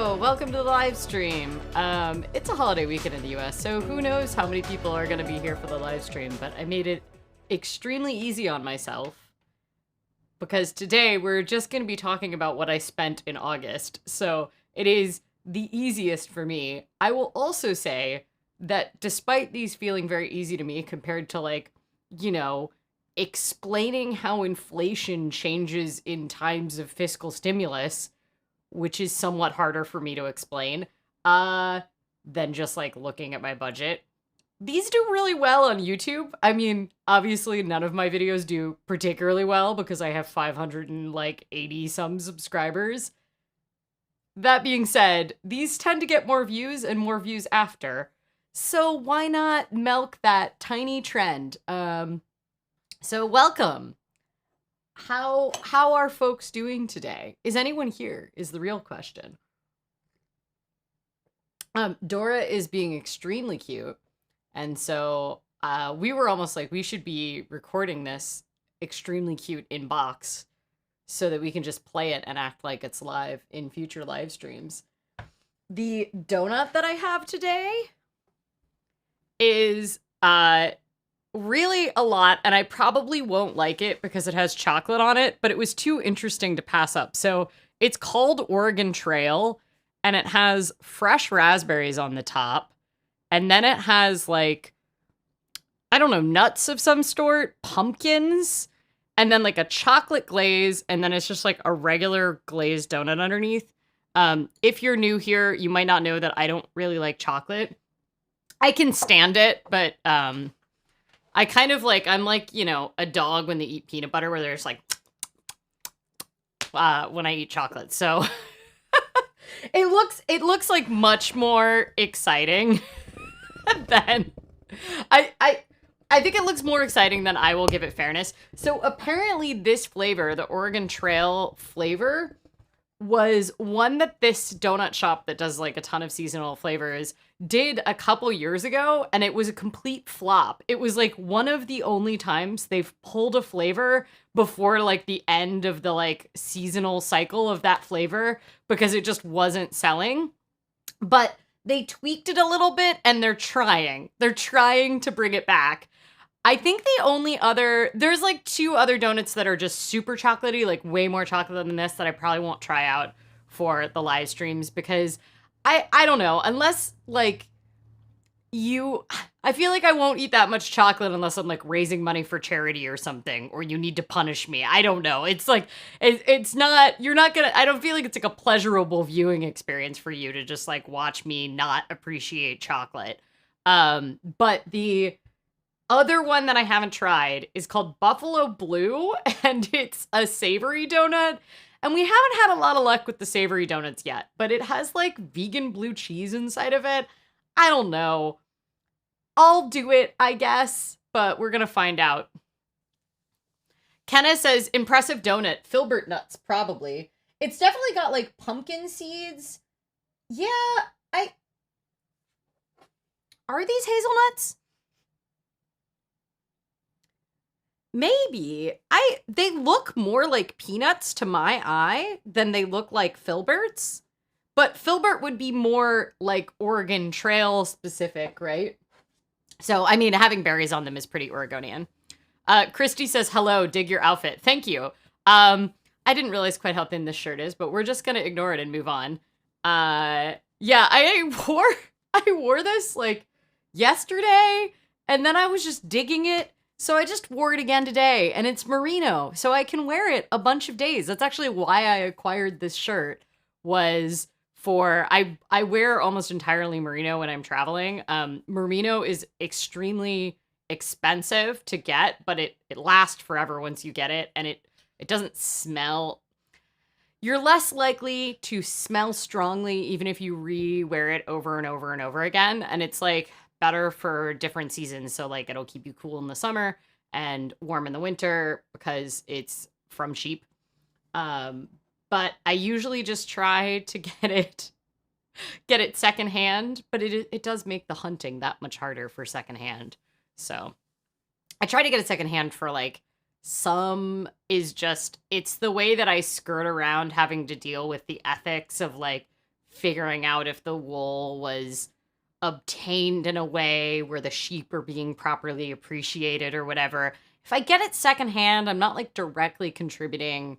Hello, welcome to the live stream. It's a holiday weekend in the US, so who knows how many people are going to be here for the live stream, but I made it extremely easy on myself because today we're just going to be talking about what I spent in August, so it is the easiest for me. I will also say that despite these feeling very easy to me compared to, like, you know, explaining how inflation changes in times of fiscal stimulus, which is somewhat harder for me to explain, than just, like, looking at my budget. These do really well on YouTube. I mean, obviously, none of my videos do particularly well because I have 580 some subscribers. That being said, these tend to get more views and more views after. So why not milk that tiny trend? So welcome. How are folks doing today? Is anyone here is the real question. Dora is being extremely cute. And so we were almost like, we should be recording this extremely cute in box so that we can just play it and act like it's live in future live streams. The donut that I have today is really a lot, and I probably won't like it because it has chocolate on it, but it was too interesting to pass up. So it's called Oregon Trail, and it has fresh raspberries on the top, and then it has, like, I don't know, nuts of some sort, pumpkins, and then, like, a chocolate glaze, and then it's just, like, a regular glazed donut underneath. If you're new here, you might not know that I don't really like chocolate. I can stand it, but I kind of like, I'm like, you know, a dog when they eat peanut butter where there's like, when I eat chocolate. So it looks like much more exciting than, I think it looks more exciting than I will give it fairness. So apparently this flavor, the Oregon Trail flavor, was one that this donut shop that does like a ton of seasonal flavors did a couple years ago, and it was a complete flop. It was like one of the only times they've pulled a flavor before like the end of the like seasonal cycle of that flavor because it just wasn't selling. But they tweaked it a little bit and they're trying to bring it back. I think the only other, there's like two other donuts that are just super chocolatey, like way more chocolate than this, that I probably won't try out for the live streams because I don't know, unless like I feel like I won't eat that much chocolate unless I'm like raising money for charity or something, or you need to punish me. I don't know. It's like, it's not, you're not gonna, I don't feel like it's like a pleasurable viewing experience for you to just like watch me not appreciate chocolate. But the other one that I haven't tried is called Buffalo Blue, and it's a savory donut. And we haven't had a lot of luck with the savory donuts yet, but it has like vegan blue cheese inside of it. I don't know. I'll do it, I guess, but we're gonna find out. Kenna says, impressive donut. Filbert nuts, probably. It's definitely got like pumpkin seeds. Yeah, are these hazelnuts? Maybe. They look more like peanuts to my eye than they look like filberts. But filbert would be more like Oregon Trail specific, right? So, I mean, having berries on them is pretty Oregonian. Christy says, hello, dig your outfit. Thank you. I didn't realize quite how thin this shirt is, but we're just gonna ignore it and move on. Yeah, I wore this like yesterday, and then I was just digging it. So I just wore it again today, and it's merino, so I can wear it a bunch of days. That's actually why I acquired this shirt, was for, I wear almost entirely merino when I'm traveling. Merino is extremely expensive to get, but it lasts forever once you get it, and it doesn't smell. You're less likely to smell strongly even if you re-wear it over and over and over again, and it's like better for different seasons. So like it'll keep you cool in the summer and warm in the winter because it's from sheep. But I usually just try to get it secondhand, but it does make the hunting that much harder for secondhand. So I try to get it secondhand for like some is just, it's the way that I skirt around having to deal with the ethics of like figuring out if the wool was obtained in a way where the sheep are being properly appreciated or whatever. If I get it secondhand, I'm not like directly contributing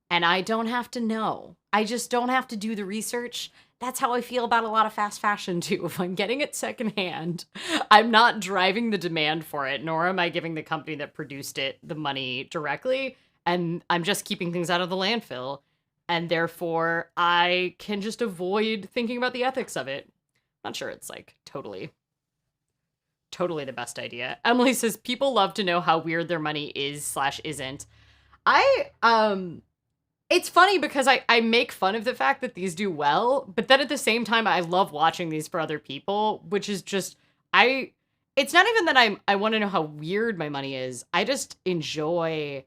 and I don't have to know. I just don't have to do the research. That's how I feel about a lot of fast fashion too. If I'm getting it secondhand, I'm not driving the demand for it, nor am I giving the company that produced it the money directly. And I'm just keeping things out of the landfill. And therefore, I can just avoid thinking about the ethics of it. Not sure it's like totally the best idea. Emily says people love to know how weird their money is/isn't. It's funny because I make fun of the fact that these do well, but then at the same time I love watching these for other people, which is just it's not even that I want to know how weird my money is. I just enjoy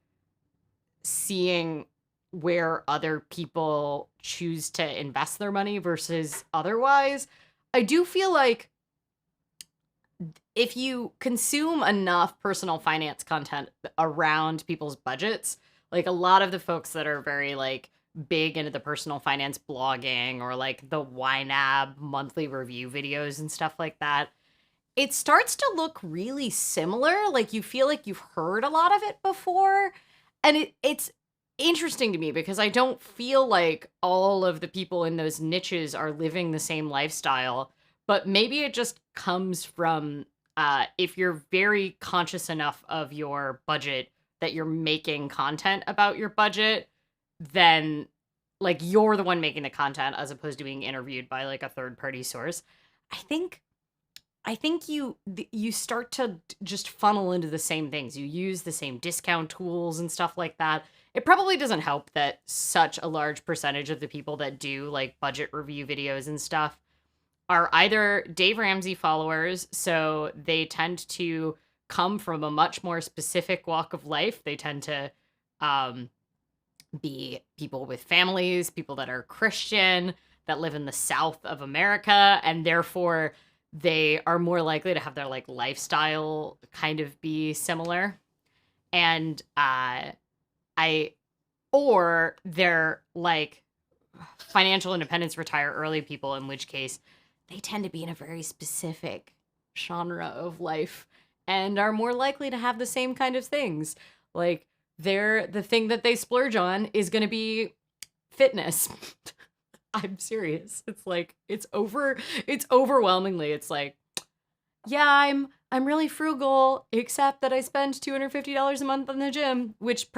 seeing where other people choose to invest their money versus otherwise. I do feel like if you consume enough personal finance content around people's budgets, like a lot of the folks that are very like big into the personal finance blogging or like the YNAB monthly review videos and stuff like that, it starts to look really similar. Like you feel like you've heard a lot of it before. And it's interesting to me because I don't feel like all of the people in those niches are living the same lifestyle, but maybe it just comes from if you're very conscious enough of your budget that you're making content about your budget, then like you're the one making the content as opposed to being interviewed by like a third party source. I think you start to just funnel into the same things. You use the same discount tools and stuff like that. It probably doesn't help that such a large percentage of the people that do like budget review videos and stuff are either Dave Ramsey followers, so they tend to come from a much more specific walk of life. They tend to be people with families, people that are Christian, that live in the South of America, and therefore they are more likely to have their like lifestyle kind of be similar. And or they're like financial independence, retire early people, in which case they tend to be in a very specific genre of life and are more likely to have the same kind of things. Like the thing that they splurge on is going to be fitness. I'm serious. It's like it's overwhelmingly it's like, yeah, I'm really frugal, except that I spend $250 a month on the gym, which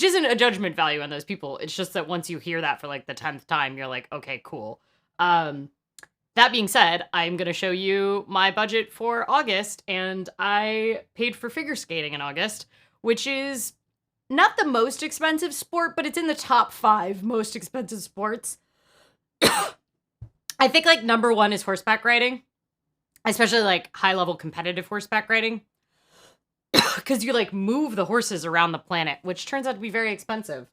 isn't a judgment value on those people. It's just that once you hear that for like the 10th time, you're like, okay, cool. That being said, I'm going to show you my budget for August, and I paid for figure skating in August, which is not the most expensive sport, but it's in the top 5 most expensive sports. I think like number 1 is horseback riding, especially like high-level competitive horseback riding, because you like move the horses around the planet, which turns out to be very expensive.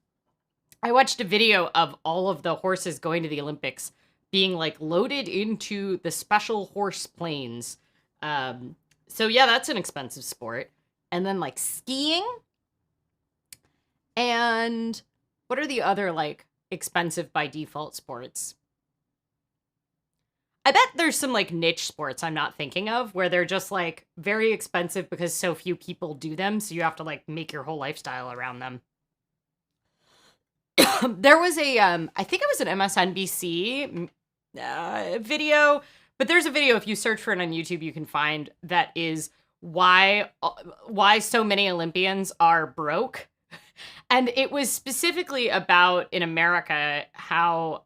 I watched a video of all of the horses going to the Olympics being like loaded into the special horse planes. So yeah, that's an expensive sport. And then like skiing. And what are the other like expensive by default sports? I bet there's some like niche sports I'm not thinking of where they're just like very expensive because so few people do them. So you have to like make your whole lifestyle around them. There was I think it was an MSNBC video, but there's a video, if you search for it on YouTube, you can find, that is why so many Olympians are broke. And it was specifically about in America how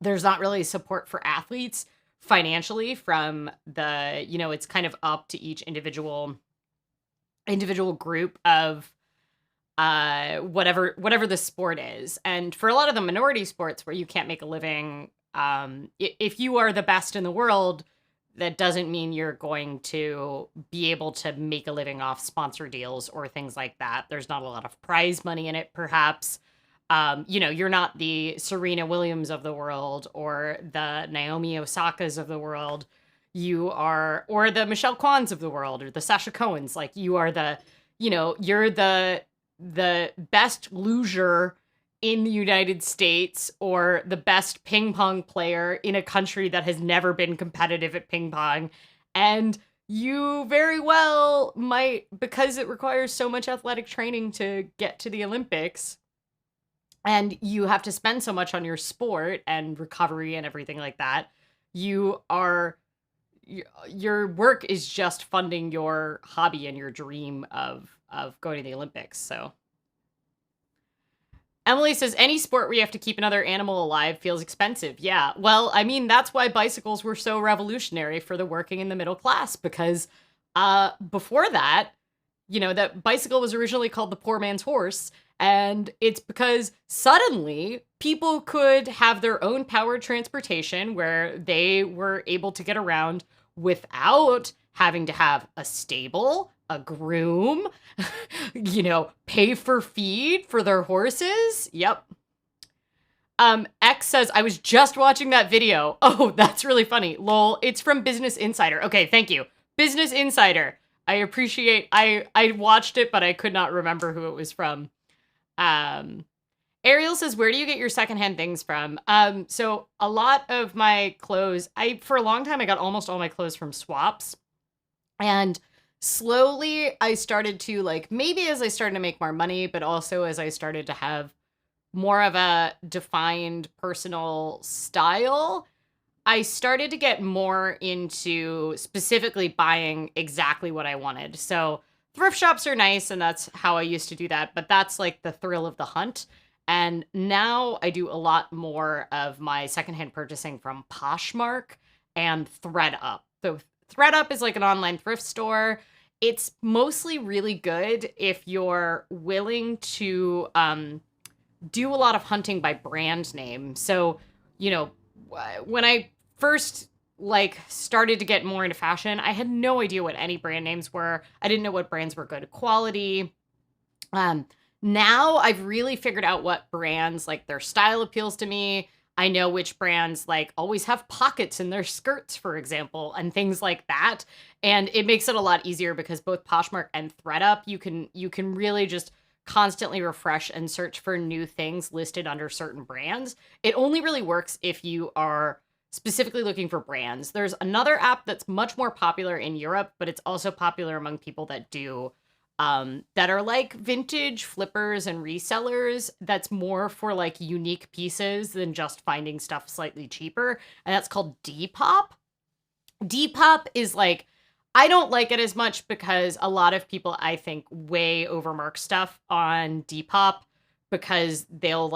there's not really support for athletes financially from the, it's kind of up to each individual group of whatever the sport is. And for a lot of the minority sports where you can't make a living, if you are the best in the world, that doesn't mean you're going to be able to make a living off sponsor deals or things like that. There's not a lot of prize money in it, perhaps. You're not the Serena Williams of the world or the Naomi Osakas of the world. You are, or the Michelle Kwans of the world or the Sasha Cohens. Like you are you're the best loser in the United States or the best ping pong player in a country that has never been competitive at ping pong. And you very well might, because it requires so much athletic training to get to the Olympics, and you have to spend so much on your sport and recovery and everything like that, your work is just funding your hobby and your dream of going to the Olympics. So Emily says, any sport where you have to keep another animal alive feels expensive. Yeah, well, I mean, that's why bicycles were so revolutionary for the working in the middle class, because before that, that bicycle was originally called the poor man's horse. And it's because suddenly people could have their own powered transportation where they were able to get around without having to have a stable, a groom, pay for feed for their horses. Yep. X says, I was just watching that video. Oh, that's really funny. Lol, it's from Business Insider. Okay, thank you. Business Insider. I appreciate, I watched it, but I could not remember who it was from. Ariel says, where do you get your secondhand things from? So a lot of my clothes, for a long time, I got almost all my clothes from swaps. And slowly I started to, maybe as I started to make more money, but also as I started to have more of a defined personal style, I started to get more into specifically buying exactly what I wanted. So thrift shops are nice, and that's how I used to do that, but that's like the thrill of the hunt. And now I do a lot more of my secondhand purchasing from Poshmark and ThredUp. So ThredUp is like an online thrift store. It's mostly really good if you're willing to do a lot of hunting by brand name. So, when I first started to get more into fashion, I had no idea what any brand names were. I didn't know what brands were good quality. Now I've really figured out what brands, their style appeals to me. I know which brands always have pockets in their skirts, for example, and things like that. And it makes it a lot easier because both Poshmark and ThredUp, you can really just constantly refresh and search for new things listed under certain brands. It only really works if you are specifically looking for brands. There's another app that's much more popular in Europe, but it's also popular among people that do that are vintage flippers and resellers. That's more for unique pieces than just finding stuff slightly cheaper. And that's called Depop. Depop is I don't like it as much because a lot of people, I think, way overmark stuff on Depop because they'll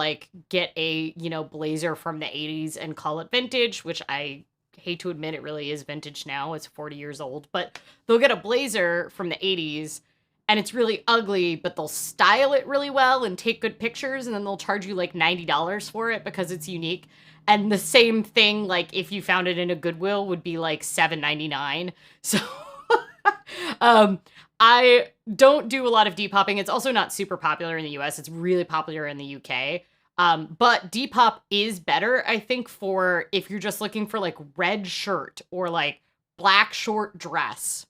get a, blazer from the 80s and call it vintage, which I hate to admit it really is vintage now. It's 40 years old, but they'll get a blazer from the 80s and it's really ugly, but they'll style it really well and take good pictures, and then they'll charge you $90 for it because it's unique. And the same thing, if you found it in a Goodwill, would be $7.99. So I don't do a lot of Depopping. It's also not super popular in the US. It's really popular in the UK. But Depop is better, I think, for if you're just looking for red shirt or black short dress.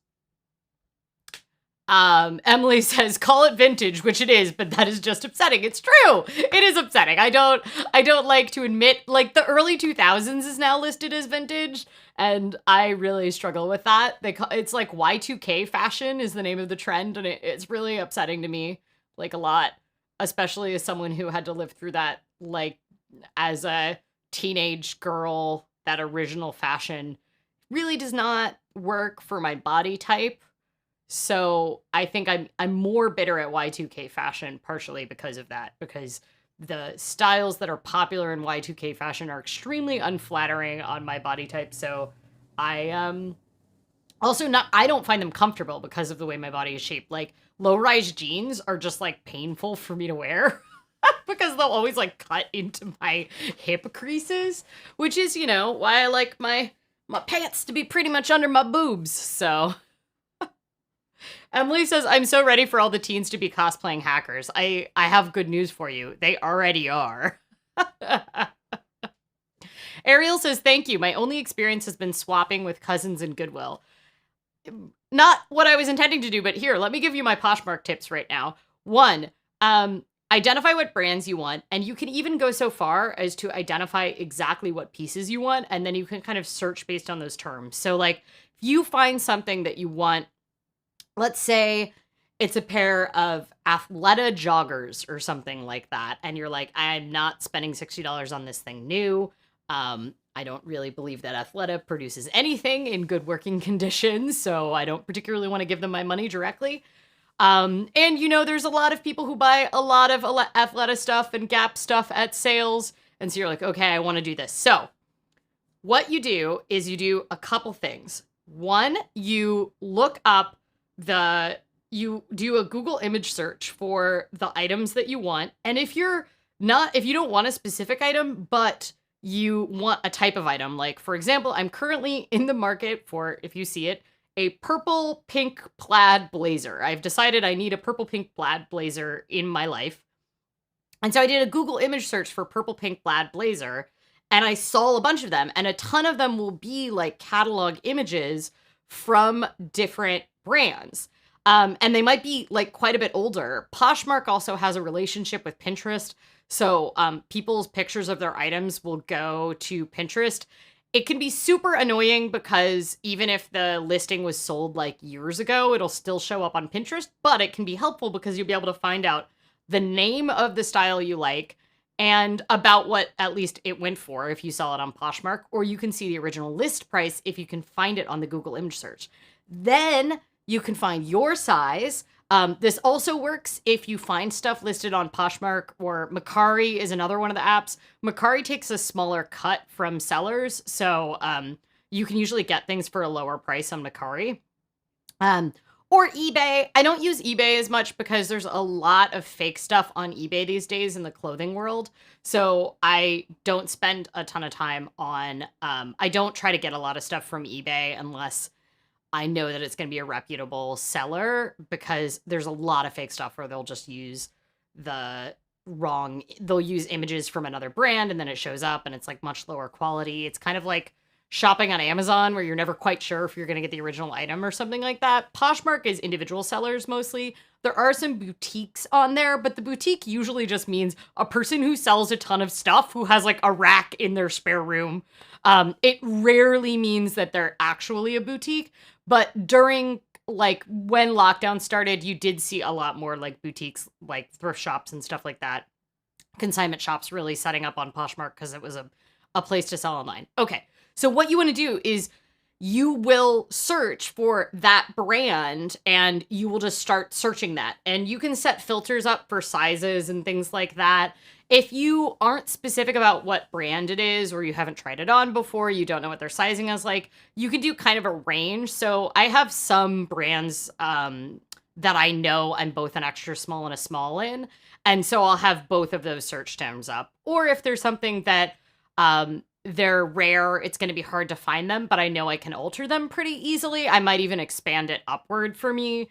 Emily says, call it vintage, which it is, but that is just upsetting. It's true. It is upsetting. I don't like to admit, the early 2000s is now listed as vintage, and I really struggle with that. It's Y2K fashion is the name of the trend, and it's really upsetting to me, a lot, especially as someone who had to live through that, as a teenage girl. That original fashion really does not work for my body type. So I think I'm more bitter at Y2K fashion, partially because of that, because the styles that are popular in Y2K fashion are extremely unflattering on my body type. So I I don't find them comfortable because of the way my body is shaped. Low-rise jeans are just painful for me to wear because they'll always cut into my hip creases, which is, why I like my pants to be pretty much under my boobs. So Emily says, I'm so ready for all the teens to be cosplaying hackers. I have good news for you. They already are. Ariel says, thank you. My only experience has been swapping with cousins in Goodwill. Not what I was intending to do, but here, let me give you my Poshmark tips right now. One, identify what brands you want, and you can even go so far as to identify exactly what pieces you want, and then you can kind of search based on those terms. So like if you find something that you want, let's say it's a pair of Athleta joggers or something like that, and you're like, I'm not spending $60 on this thing new. I don't really believe that Athleta produces anything in good working conditions, so I don't particularly want to give them my money directly. And you know, there's a lot of people who buy a lot of Athleta stuff and Gap stuff at sales, and so you're like, okay, I want to do this. So what you do is you do a couple things. One, you look up you do a Google image search for the items that you want. And if you don't want a specific item, but you want a type of item, like for example, I'm currently in the market for, if you see it, a purple pink plaid blazer. I've decided I need a purple pink plaid blazer in my life. And so I did a Google image search for purple pink plaid blazer, and I saw a bunch of them, and a ton of them will be like catalog images from different brands. And they might be like quite a bit older. Poshmark also has a relationship with Pinterest. So people's pictures of their items will go to Pinterest. It can be super annoying because even if the listing was sold like years ago, it'll still show up on Pinterest. But it can be helpful because you'll be able to find out the name of the style you like and about what at least it went for if you saw it on Poshmark, or you can see the original list price if you can find it on the Google image search. Then you can find your size. This also works if you find stuff listed on Poshmark, or Mercari is another one of the apps. Mercari takes a smaller cut from sellers, so you can usually get things for a lower price on Mercari. Or eBay. I don't use eBay as much because there's a lot of fake stuff on eBay these days in the clothing world. So I don't spend a ton of time on, I don't try to get a lot of stuff from eBay unless I know that it's going to be a reputable seller, because there's a lot of fake stuff where they'll just use they'll use images from another brand and then it shows up and it's like much lower quality. It's kind of like shopping on Amazon where you're never quite sure if you're going to get the original item or something like that. Poshmark is individual sellers mostly. There are some boutiques on there, but the boutique usually just means a person who sells a ton of stuff who has like a rack in their spare room. It rarely means that they're actually a boutique, but during like when lockdown started, you did see a lot more like boutiques, like thrift shops and stuff like that. Consignment shops really setting up on Poshmark because it was a place to sell online. Okay. So what you want to do is you will search for that brand and you will just start searching that. And you can set filters up for sizes and things like that. If you aren't specific about what brand it is, or you haven't tried it on before, you don't know what their sizing is like, you can do kind of a range. So I have some brands that I know I'm both an extra small and a small in. And so I'll have both of those search terms up. Or if there's something that they're rare, it's going to be hard to find them, but I know I can alter them pretty easily. I might even expand it upward for me,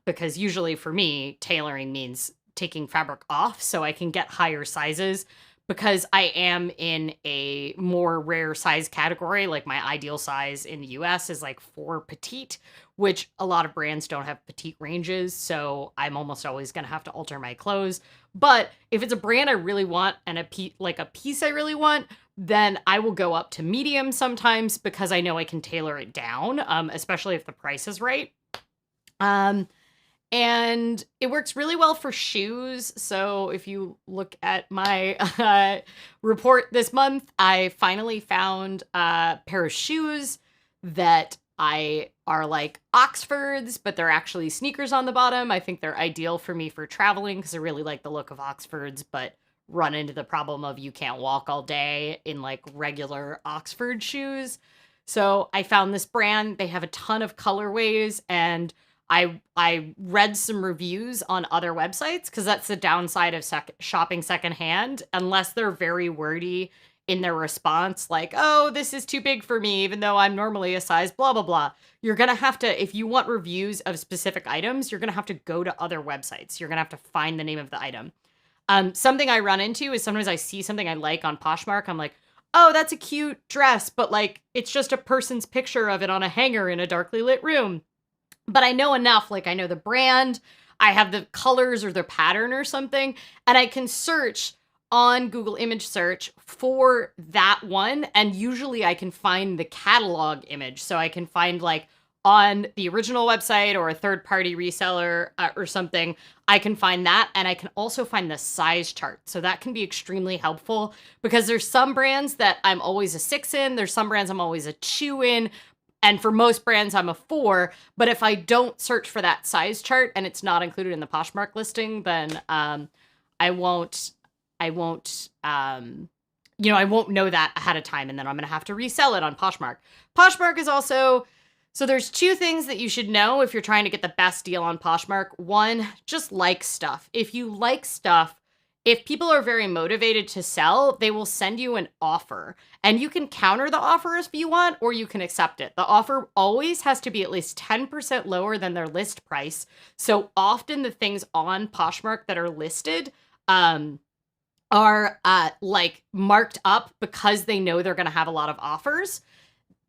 because usually for me, tailoring means taking fabric off so I can get higher sizes, because I am in a more rare size category. Like my ideal size in the US is like 4 petite, which a lot of brands don't have petite ranges. So I'm almost always going to have to alter my clothes. But if it's a brand I really want and a piece I really want, then I will go up to medium sometimes because I know I can tailor it down, especially if the price is right. And it works really well for shoes. So if you look at my report this month, I finally found a pair of shoes that are like Oxfords, but they're actually sneakers on the bottom. I think they're ideal for me for traveling because I really like the look of Oxfords, but run into the problem of you can't walk all day in like regular Oxford shoes. So I found this brand. They have a ton of colorways, and I read some reviews on other websites, because that's the downside of shopping secondhand. Unless they're very wordy in their response, like, oh, this is too big for me, even though I'm normally a size blah, blah, blah. You're going to have to, if you want reviews of specific items, you're going to have to go to other websites. You're going to have to find the name of the item. Something I run into is sometimes I see something I like on Poshmark. I'm like, oh, that's a cute dress, but like, it's just a person's picture of it on a hanger in a darkly lit room. But I know enough, like I know the brand, I have the colors or the pattern or something, and I can search on Google image search for that one, and usually I can find the catalog image. So I can find like on the original website or a third-party reseller or something, I can find that, and I can also find the size chart. So that can be extremely helpful because there's some brands that I'm always a 6 in, there's some brands I'm always a 2 in, and for most brands I'm a 4, but if I don't search for that size chart and it's not included in the Poshmark listing, then I won't I won't know that ahead of time, and then I'm going to have to resell it on Poshmark. Poshmark is also, so there's 2 things that you should know if you're trying to get the best deal on Poshmark. One, just like stuff. If you like stuff, if people are very motivated to sell, they will send you an offer, and you can counter the offer if you want, or you can accept it. The offer always has to be at least 10% lower than their list price. So often the things on Poshmark that are listed, are like marked up because they know they're going to have a lot of offers,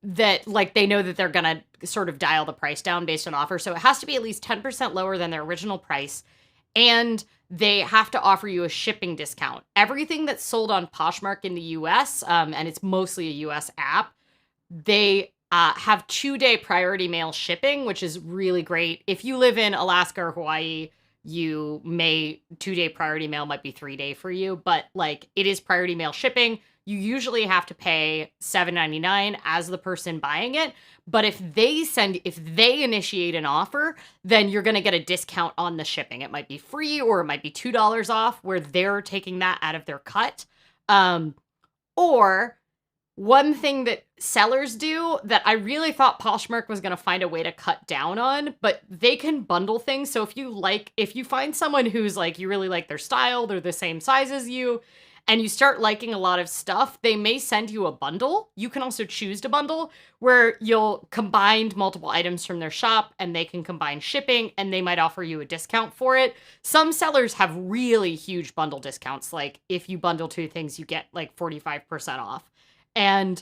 that like they know that they're going to sort of dial the price down based on offer. So it has to be at least 10% lower than their original price, and they have to offer you a shipping discount. Everything that's sold on Poshmark in the US, and it's mostly a US app, they have 2-day priority mail shipping, which is really great. If you live in Alaska or Hawaii, 2-day priority mail might be 3-day for you, but like it is priority mail shipping. You usually have to pay $7.99 as the person buying it, but if they initiate an offer, then you're going to get a discount on the shipping. It might be free or it might be $2 off, where they're taking that out of their cut. Or one thing that sellers do that I really thought Poshmark was going to find a way to cut down on, but they can bundle things. So if you find someone who's like, you really like their style, they're the same size as you, and you start liking a lot of stuff, they may send you a bundle. You can also choose to bundle, where you'll combine multiple items from their shop, and they can combine shipping, and they might offer you a discount for it. Some sellers have really huge bundle discounts. Like if you bundle 2 things, you get like 45% off. And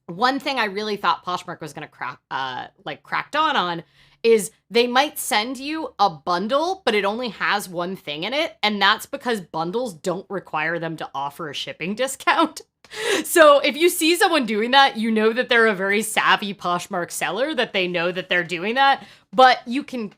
one thing I really thought Poshmark was going to crack dawn on is they might send you a bundle, but it only has one thing in it. And that's because bundles don't require them to offer a shipping discount. So if you see someone doing that, you know that they're a very savvy Poshmark seller, that they know that they're doing that. But you can,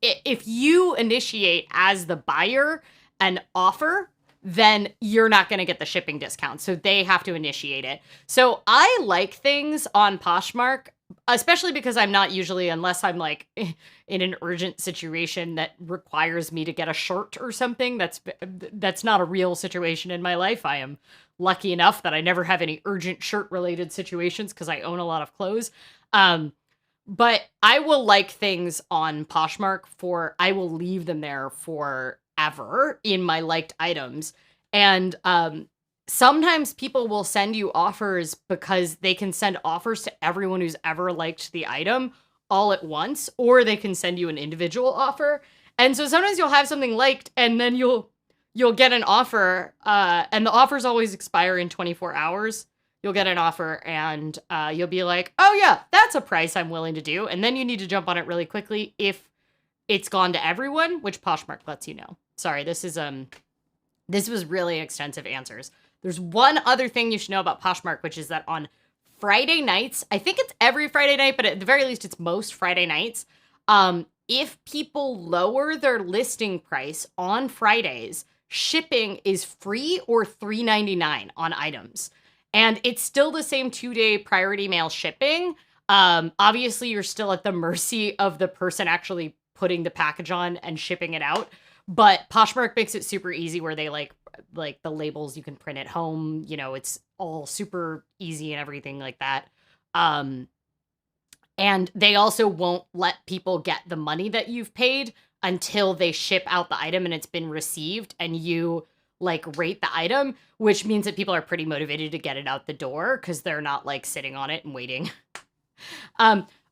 if you initiate as the buyer an offer, then you're not going to get the shipping discount. So they have to initiate it. So I like things on Poshmark, especially because I'm not usually, unless I'm like in an urgent situation that requires me to get a shirt or something. That's not a real situation in my life. I am lucky enough that I never have any urgent shirt related situations because I own a lot of clothes. But I will like things on Poshmark I will leave them there forever in my liked items. And sometimes people will send you offers because they can send offers to everyone who's ever liked the item all at once, or they can send you an individual offer. And so sometimes you'll have something liked, and then you'll get an offer, and the offers always expire in 24 hours. You'll get an offer, and you'll be like, oh yeah, that's a price I'm willing to do. And then you need to jump on it really quickly if it's gone to everyone, which Poshmark lets you know. Sorry, this was really extensive answers. There's one other thing you should know about Poshmark, which is that on Friday nights, I think it's every Friday night, but at the very least it's most Friday nights, if people lower their listing price on Fridays, shipping is free or $3.99 on items. And it's still the same 2-day priority mail shipping. Obviously, you're still at the mercy of the person actually putting the package on and shipping it out. But Poshmark makes it super easy, where they like the labels you can print at home. You know, it's all super easy and everything like that. And they also won't let people get the money that you've paid until they ship out the item and it's been received and you like rate the item, which means that people are pretty motivated to get it out the door because they're not like sitting on it and waiting.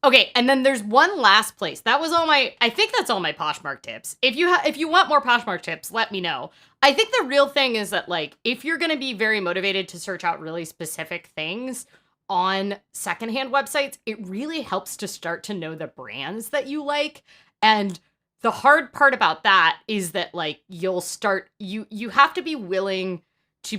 Okay, and then there's one last place. I think that's all my Poshmark tips. If you want more Poshmark tips, let me know. I think the real thing is that like if you're going to be very motivated to search out really specific things on secondhand websites, it really helps to start to know the brands that you like. And the hard part about that is that like you'll start you have to be willing to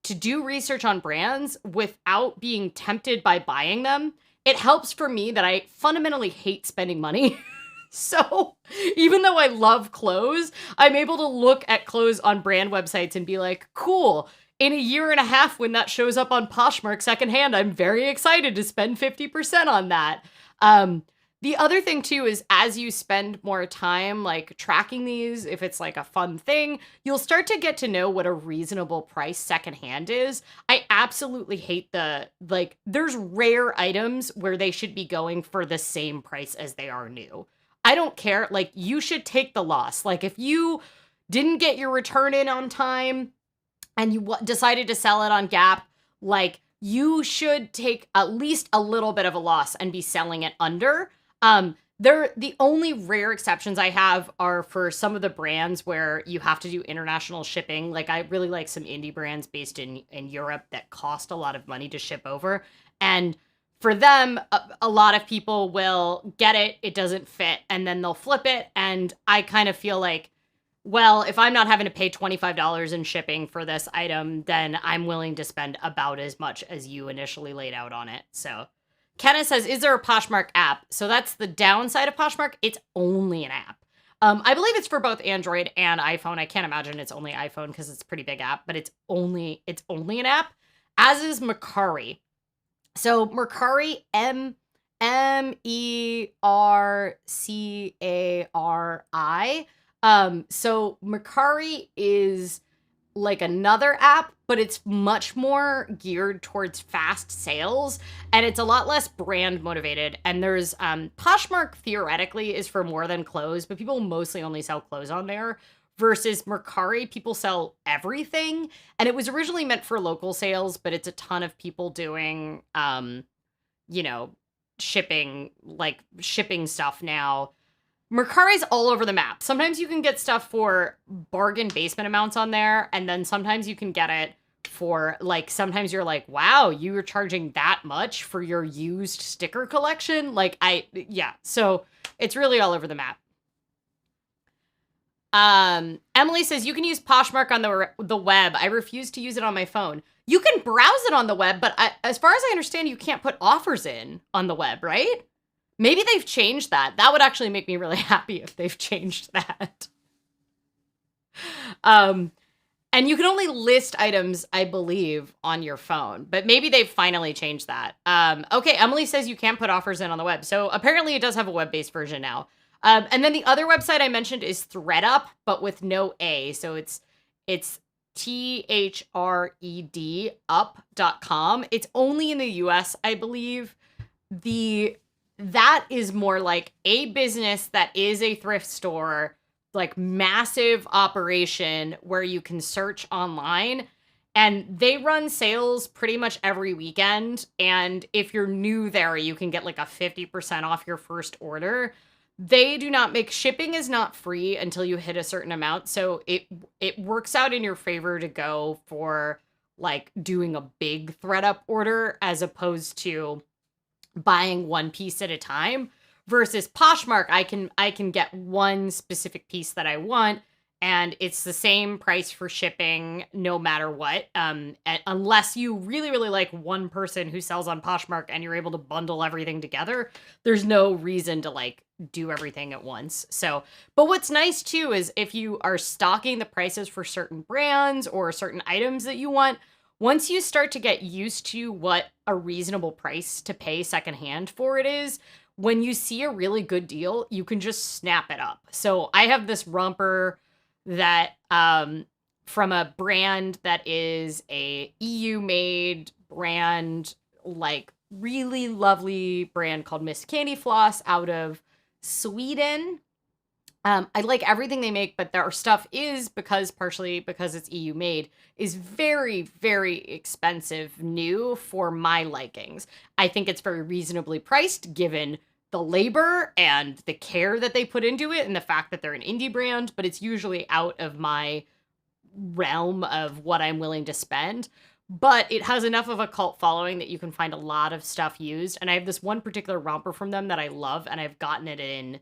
do research on brands without being tempted by buying them. It helps for me that I fundamentally hate spending money. So even though I love clothes, I'm able to look at clothes on brand websites and be like, cool. In a year and a half, when that shows up on Poshmark Secondhand, I'm very excited to spend 50% on that. The other thing too is as you spend more time like tracking these, if it's like a fun thing, you'll start to get to know what a reasonable price secondhand is. I absolutely hate there's rare items where they should be going for the same price as they are new. I don't care. Like, you should take the loss. Like, if you didn't get your return in on time and you decided to sell it on Gap, like, you should take at least a little bit of a loss and be selling it under. The only rare exceptions I have are for some of the brands where you have to do international shipping. Like, I really like some indie brands based in Europe that cost a lot of money to ship over. And for them, a lot of people will get it, it doesn't fit, and then they'll flip it. And I kind of feel like, well, if I'm not having to pay $25 in shipping for this item, then I'm willing to spend about as much as you initially laid out on it. So Kenneth says, is there a Poshmark app? So that's the downside of Poshmark. It's only an app. I believe it's for both Android and iPhone. I can't imagine it's only iPhone because it's a pretty big app, but it's only an app, as is Mercari. So Mercari, Mercari. So Mercari is like another app, but it's much more geared towards fast sales, and it's a lot less brand motivated. And there's Poshmark theoretically is for more than clothes, but people mostly only sell clothes on there. Versus Mercari, people sell everything. And it was originally meant for local sales, but it's a ton of people doing, shipping stuff now. Mercari's all over the map. Sometimes you can get stuff for bargain basement amounts on there, and then sometimes you can get it for, like, sometimes you're like, wow, you were charging that much for your used sticker collection? So it's really all over the map. Emily says, you can use Poshmark on the web. I refuse to use it on my phone. You can browse it on the web, but as far as I understand, you can't put offers in on the web, right? Maybe they've changed that. That would actually make me really happy if they've changed that. And you can only list items, I believe, on your phone, but maybe they've finally changed that. Okay, Emily says you can't put offers in on the web. So apparently it does have a web-based version now. And then the other website I mentioned is ThredUp, but with no A. So it's THRED up.com. It's only in the US, I believe. That is more like a business that is a thrift store, like massive operation where you can search online, and they run sales pretty much every weekend. And if you're new there, you can get like a 50% off your first order. They do not make shipping is not free until you hit a certain amount. So it works out in your favor to go for like doing a big ThredUp order as opposed to buying one piece at a time. Versus Poshmark, I can get one specific piece that I want, and it's the same price for shipping no matter what. Unless you really, really like one person who sells on Poshmark and you're able to bundle everything together, there's no reason to like do everything at once. So, but what's nice too is if you are stocking the prices for certain brands or certain items that you want, once you start to get used to what a reasonable price to pay secondhand for it is, when you see a really good deal, you can just snap it up. So I have this romper that from a brand that is a EU made brand, like really lovely brand called Miss Candy Floss out of Sweden. I like everything they make, but their stuff is, partially because it's EU made, is very, very expensive new for my likings. I think it's very reasonably priced given the labor and the care that they put into it and the fact that they're an indie brand, but it's usually out of my realm of what I'm willing to spend. But it has enough of a cult following that you can find a lot of stuff used. And I have this one particular romper from them that I love, and I've gotten it in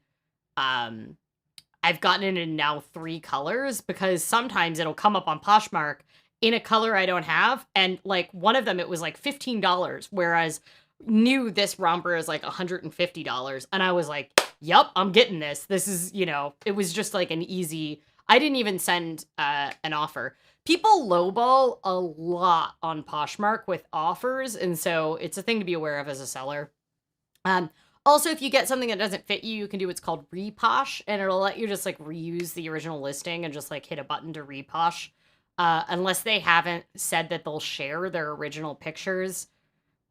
I've gotten it in now 3 colors because sometimes it'll come up on Poshmark in a color I don't have. And like one of them, it was like $15, whereas new this romper is like $150. And I was like, yup, I'm getting this. This is, it was just like an easy, I didn't even send an offer. People lowball a lot on Poshmark with offers. And so it's a thing to be aware of as a seller. Also, if you get something that doesn't fit you, you can do what's called reposh, and it'll let you just like reuse the original listing and just like hit a button to reposh. Unless they haven't said that they'll share their original pictures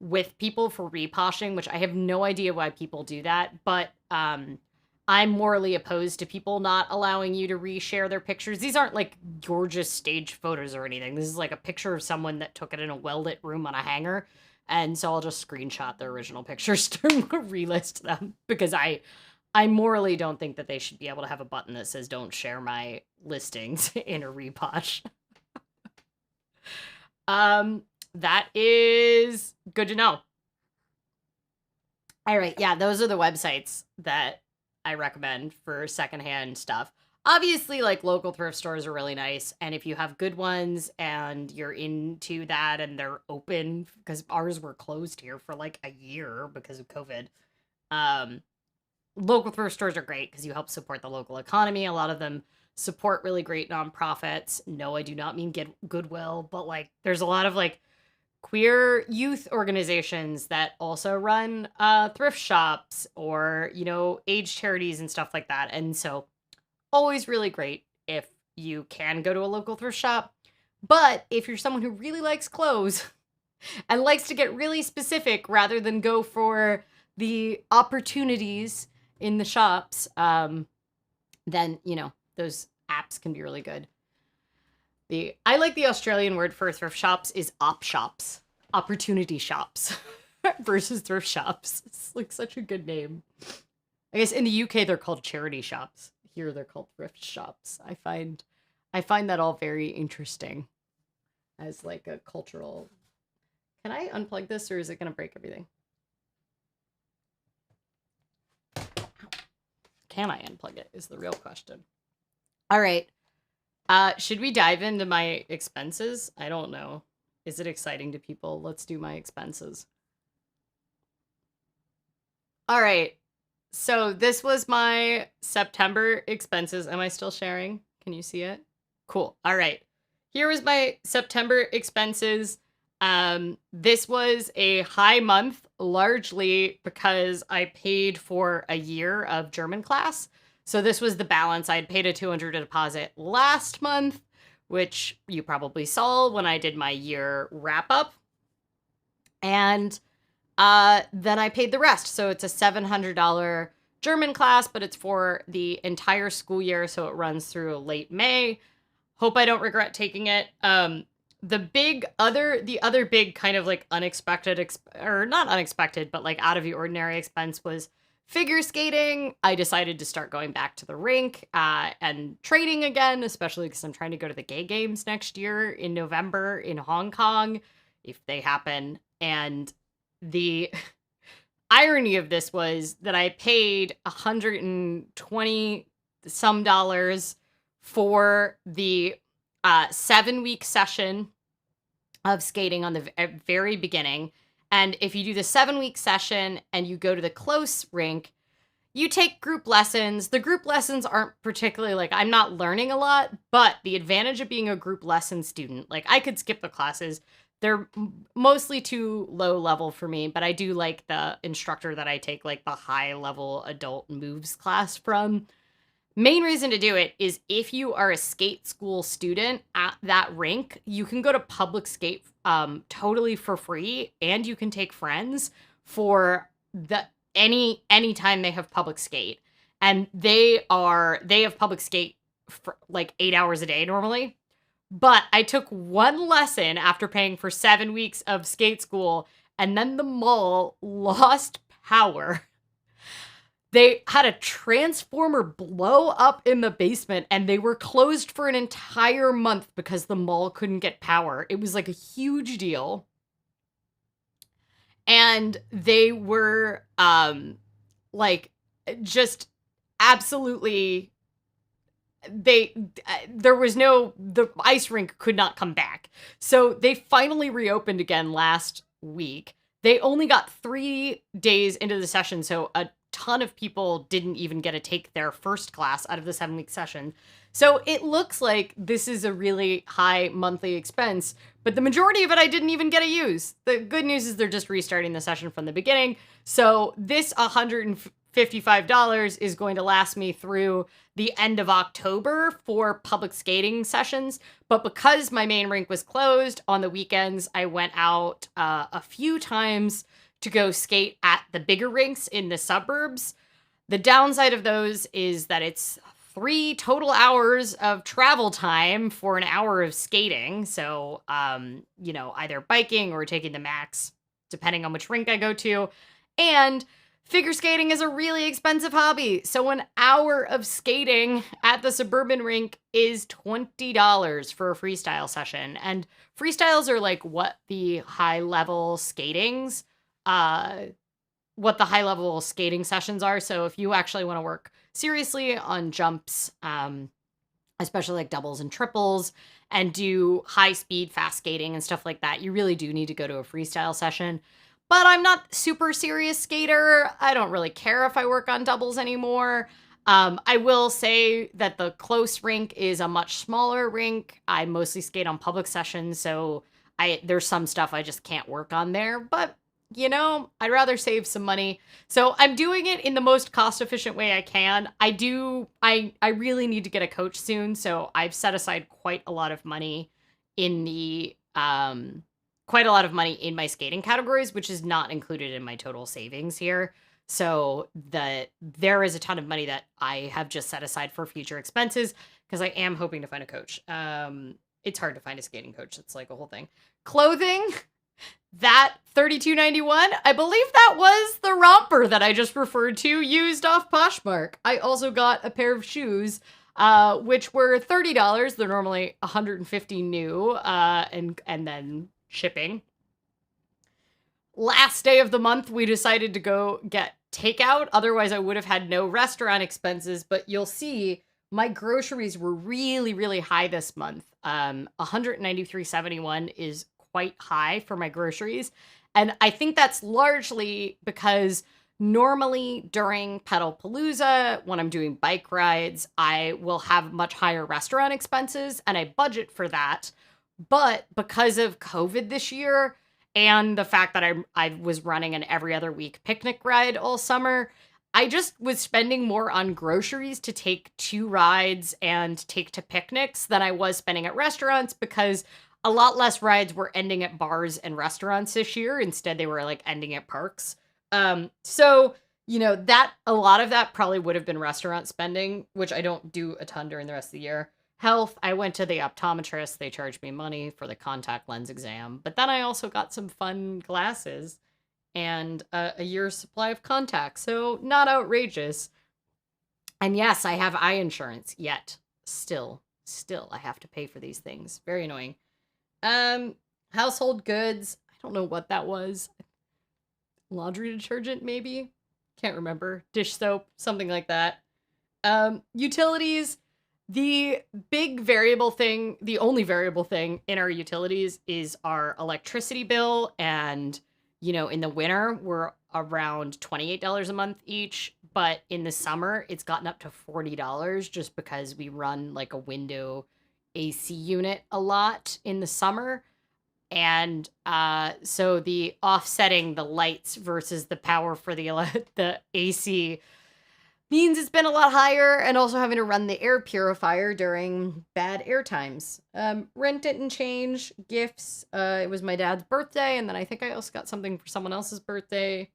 with people for reposhing, which I have no idea why people do that, but I'm morally opposed to people not allowing you to reshare their pictures. These aren't like gorgeous stage photos or anything. This is like a picture of someone that took it in a well-lit room on a hanger. And so I'll just screenshot their original pictures to relist them because I morally don't think that they should be able to have a button that says don't share my listings in a reposh. That is good to know. All right, yeah, those are the websites that I recommend for secondhand stuff. Obviously, like local thrift stores are really nice. And if you have good ones and you're into that and they're open, because ours were closed here for like a year because of COVID. Local thrift stores are great because you help support the local economy. A lot of them support really great nonprofits. No, I do not mean Goodwill, but like there's a lot of like queer youth organizations that also run thrift shops or, age charities and stuff like that. And so always really great if you can go to a local thrift shop. But if you're someone who really likes clothes and likes to get really specific rather than go for the opportunities in the shops, then, those apps can be really good. I like the Australian word for thrift shops is op shops, opportunity shops versus thrift shops. It's like such a good name. I guess in the UK they're called charity shops. Here they're called thrift shops. I find that all very interesting as like a cultural. Can I unplug this or is it going to break everything? Can I unplug it is the real question. All right. Should we dive into my expenses? I don't know. Is it exciting to people? Let's do my expenses. All right. So this was my September expenses. Am I still sharing? Can you see it? Cool. All right. Here was my September expenses. This was a high month, largely because I paid for a year of German class. So this was the balance. I had paid a $200 deposit last month, which you probably saw when I did my year wrap up. And then I paid the rest. So it's a $700 German class, but it's for the entire school year. So it runs through late May. Hope I don't regret taking it. The other big kind of like unexpected, or not unexpected, but like out of the ordinary expense was figure skating. I decided to start going back to the rink and training again, especially because I'm trying to go to the gay games next year in November in Hong Kong, if they happen. And the irony of this was that I paid $120 some dollars for the 7-week session of skating on the very beginning. And if you do the 7-week session and you go to the close rink, you take group lessons. The group lessons aren't particularly like, I'm not learning a lot, but the advantage of being a group lesson student, like I could skip the classes. They're mostly too low level for me, but I do like the instructor that I take like the high level adult moves class from. Main reason to do it is if you are a skate school student at that rink, you can go to public skate totally for free, and you can take friends for any time they have public skate. And they have public skate for like 8 hours a day normally. But I took one lesson after paying for 7 weeks of skate school, and then the mall lost power. They had a transformer blow up in the basement, and they were closed for an entire month because the mall couldn't get power. It was like a huge deal. And they were like just absolutely there was the ice rink could not come back. So they finally reopened again last week. They only got 3 days into the session, so a ton of people didn't even get to take their first class out of the 7-week session. So it looks like this is a really high monthly expense, but the majority of it I didn't even get to use. The good news is they're just restarting the session from the beginning. So this $155 is going to last me through the end of October for public skating sessions. But because my main rink was closed on the weekends, I went out a few times to go skate at the bigger rinks in the suburbs. The downside of those is that it's 3 total hours of travel time for an hour of skating. So, either biking or taking the max, depending on which rink I go to. And figure skating is a really expensive hobby. So an hour of skating at the suburban rink is $20 for a freestyle session. And freestyles are like what the high-level skating sessions are. So if you actually want to work seriously on jumps, especially like doubles and triples, and do high-speed fast skating and stuff like that, you really do need to go to a freestyle session. But I'm not super serious skater. I don't really care if I work on doubles anymore. I will say that the close rink is a much smaller rink. I mostly skate on public sessions, so there's some stuff I just can't work on there. But, I'd rather save some money. So I'm doing it in the most cost-efficient way I can. I really need to get a coach soon, so I've set aside quite a lot of money in my skating categories, which is not included in my total savings here. So there is a ton of money that I have just set aside for future expenses because I am hoping to find a coach. It's hard to find a skating coach. It's like a whole thing. Clothing, that $32.91, I believe that was the romper that I just referred to used off Poshmark. I also got a pair of shoes, which were $30. They're normally $150 new, and then shipping. Last day of the month, we decided to go get takeout. Otherwise, I would have had no restaurant expenses, but you'll see my groceries were really, really high this month. $193.71 is quite high for my groceries. And I think that's largely because normally during Pedalpalooza, when I'm doing bike rides, I will have much higher restaurant expenses and I budget for that. But because of COVID this year and the fact that I was running an every other week picnic ride all summer, I just was spending more on groceries to take to rides and take to picnics than I was spending at restaurants because a lot less rides were ending at bars and restaurants this year. Instead, they were like ending at parks. So, that a lot of that probably would have been restaurant spending, which I don't do a ton during the rest of the year. Health, I went to the optometrist. They charged me money for the contact lens exam. But then I also got some fun glasses and a year's supply of contacts. So not outrageous. And yes, I have eye insurance yet. Still, I have to pay for these things. Very annoying. Household goods. I don't know what that was. Laundry detergent, maybe? Can't remember. Dish soap, something like that. Utilities. The only variable thing in our utilities is our electricity bill. And, in the winter, we're around $28 a month each. But in the summer, it's gotten up to $40 just because we run like a window AC unit a lot in the summer. And so the offsetting the lights versus the power for the AC means it's been a lot higher, and also having to run the air purifier during bad air times. Rent didn't change. Gifts, it was my dad's birthday, and then I think I also got something for someone else's birthday.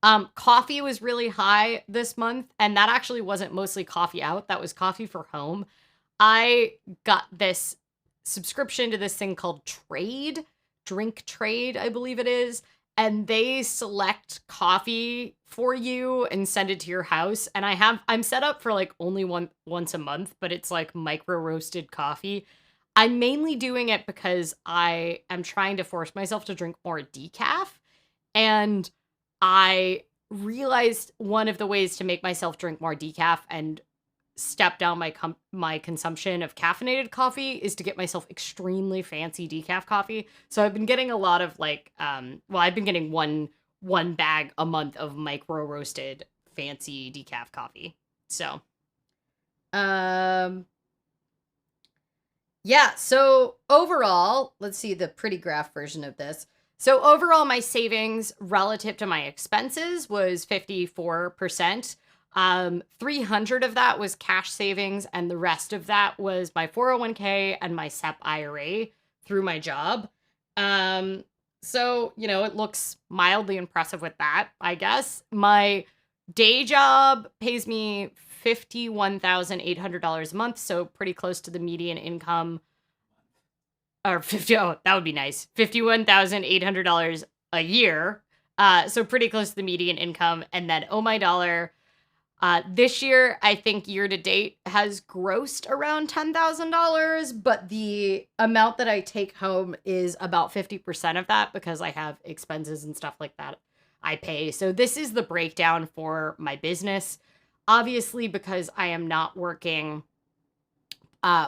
Coffee was really high this month, and that actually wasn't mostly coffee out. That was coffee for home. I got this subscription to this thing called Drink Trade, I believe it is. And they select coffee for you and send it to your house. And I'm set up for like only once a month, but it's like micro roasted coffee. I'm mainly doing it because I am trying to force myself to drink more decaf. And I realized one of the ways to make myself drink more decaf and step down my consumption of caffeinated coffee is to get myself extremely fancy decaf coffee. So I've been getting a lot of like I've been getting one bag a month of micro roasted fancy decaf coffee. So yeah, so overall, let's see the pretty graph version of this. So overall, my savings relative to my expenses was 54%. 300 of that was cash savings, and the rest of that was my 401k and my SEP IRA through my job. So, it looks mildly impressive with that, I guess. My day job pays me $51,800 a month, so pretty close to the median income. Or that would be nice. $51,800 a year. So pretty close to the median income. And then, oh my dollar, this year, I think year to date has grossed around $10,000, but the amount that I take home is about 50% of that because I have expenses and stuff like that I pay. So this is the breakdown for my business. Obviously, because I am not working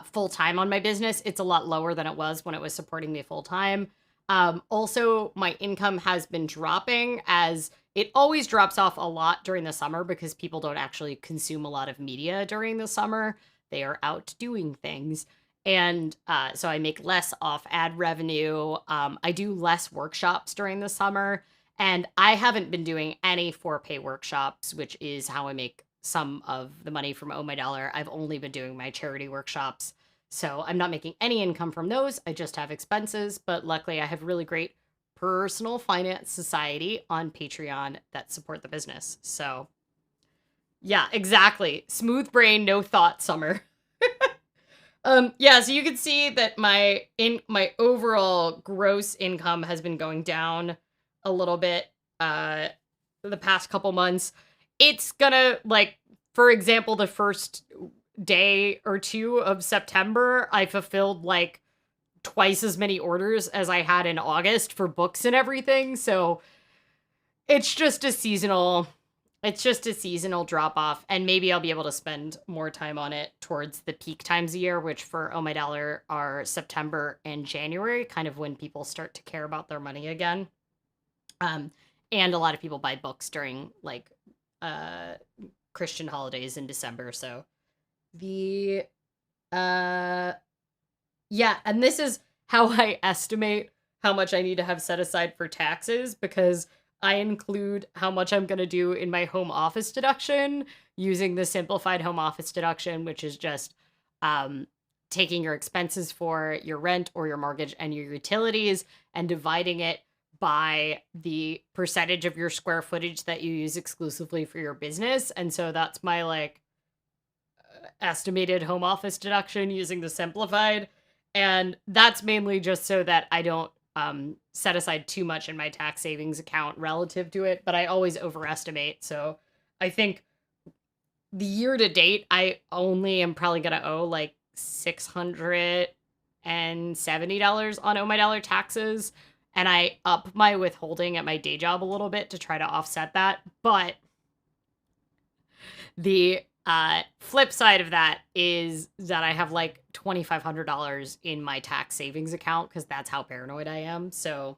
full time on my business, it's a lot lower than it was when it was supporting me full time. Also, my income has been dropping as it always drops off a lot during the summer because people don't actually consume a lot of media during the summer. They are out doing things. And so I make less off ad revenue. I do less workshops during the summer. And I haven't been doing any for pay workshops, which is how I make some of the money from Oh My Dollar. I've only been doing my charity workshops. So I'm not making any income from those. I just have expenses. But luckily, I have really great personal finance society on Patreon that support the business. So yeah, exactly. Smooth brain, no thought summer. Yeah, so you can see that my overall gross income has been going down a little bit the past couple months. It's gonna, like, for example, the first day or two of September, I fulfilled like twice as many orders as I had in August for books and everything. So it's just a seasonal drop off, and maybe I'll be able to spend more time on it towards the peak times of year, which for Oh My Dollar are September and January, kind of when people start to care about their money again. And a lot of people buy books during like Christian holidays in December. So the yeah, and this is how I estimate how much I need to have set aside for taxes, because I include how much I'm going to do in my home office deduction using the simplified home office deduction, which is just taking your expenses for your rent or your mortgage and your utilities and dividing it by the percentage of your square footage that you use exclusively for your business. And so that's my like estimated home office deduction using the simplified. And that's mainly just so that I don't set aside too much in my tax savings account relative to it, but I always overestimate. So I think the year to date, I only am probably going to owe like $670 on Oh My Dollar taxes. And I up my withholding at my day job a little bit to try to offset that. But the flip side of that is that I have like $2,500 in my tax savings account because that's how paranoid I am. So,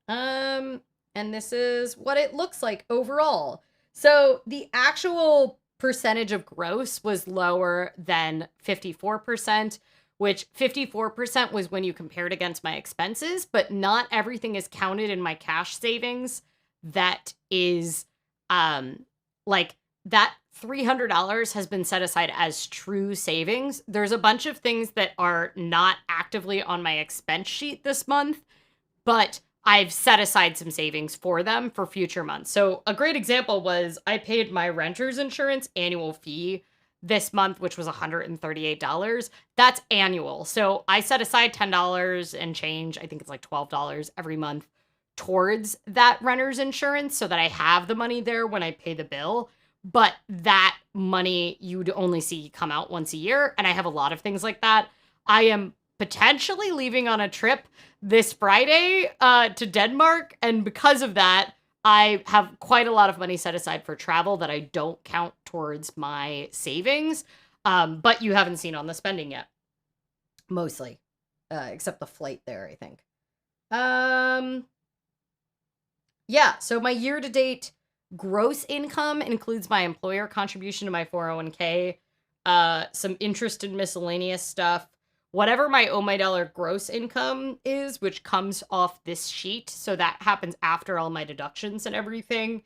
and this is what it looks like overall. So the actual percentage of gross was lower than 54%, which 54% was when you compared against my expenses, but not everything is counted in my cash savings. That is, like that $300 has been set aside as true savings. There's a bunch of things that are not actively on my expense sheet this month, but I've set aside some savings for them for future months. So a great example was I paid my renter's insurance annual fee this month, which was $138. That's annual. So I set aside $10 and change. I think it's like $12 every month towards that renter's insurance so that I have the money there when I pay the bill. But that money you'd only see come out once a year. And I have a lot of things like that. I am potentially leaving on a trip this Friday to Denmark. And because of that, I have quite a lot of money set aside for travel that I don't count towards my savings, but you haven't seen on the spending yet, mostly, except the flight there, I think. Yeah, so my year-to-date gross income includes my employer contribution to my 401k, some interest in miscellaneous stuff, whatever my Oh My Dollar gross income is, which comes off this sheet. So that happens after all my deductions and everything,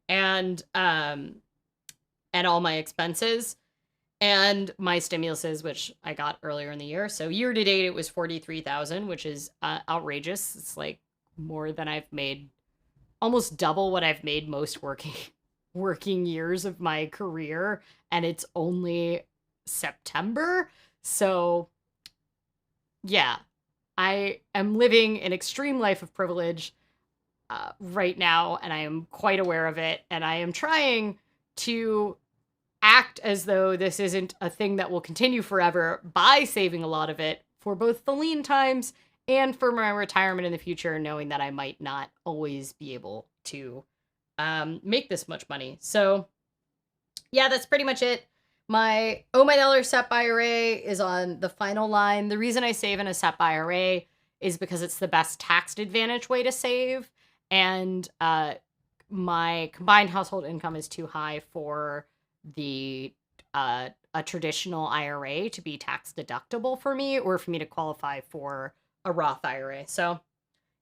and all my expenses, and my stimuluses, which I got earlier in the year. So year to date, it was 43,000, which is outrageous. It's like more than I've made, almost double what I've made most working years of my career, and it's only September. So yeah, I am living an extreme life of privilege right now, and I am quite aware of it, and I am trying to act as though this isn't a thing that will continue forever by saving a lot of it for both the lean times and for my retirement in the future, knowing that I might not always be able to make this much money. So yeah, that's pretty much it. My Oh My Dollar SEP IRA is on the final line. The reason I save in a SEP IRA is because it's the best tax advantage way to save, and my combined household income is too high for the a traditional IRA to be tax deductible for me, or for me to qualify for a Roth IRA. So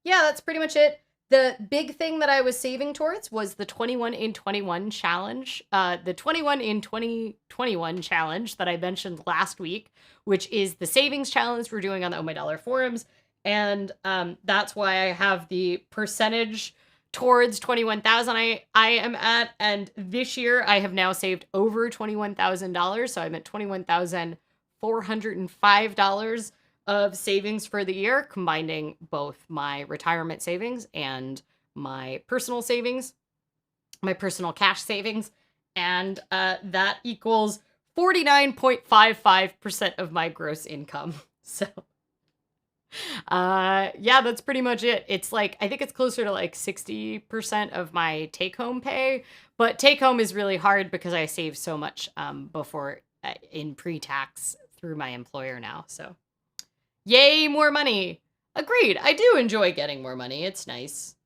yeah, that's pretty much it. The big thing that I was saving towards was the 21 in 21 challenge, the 21 in 2021 challenge that I mentioned last week, which is the savings challenge we're doing on the Oh My Dollar forums. And that's why I have the percentage towards 21,000 I am at, and this year I have now saved over $21,000, so I'm at $21,405 of savings for the year, combining both my retirement savings and my personal savings, my personal cash savings, and that equals 49.55% of my gross income. So yeah, that's pretty much it. It's like, I think it's closer to like 60% of my take-home pay, but take-home is really hard because I save so much before in pre-tax through my employer now. So yay, more money. Agreed. I do enjoy getting more money. It's nice.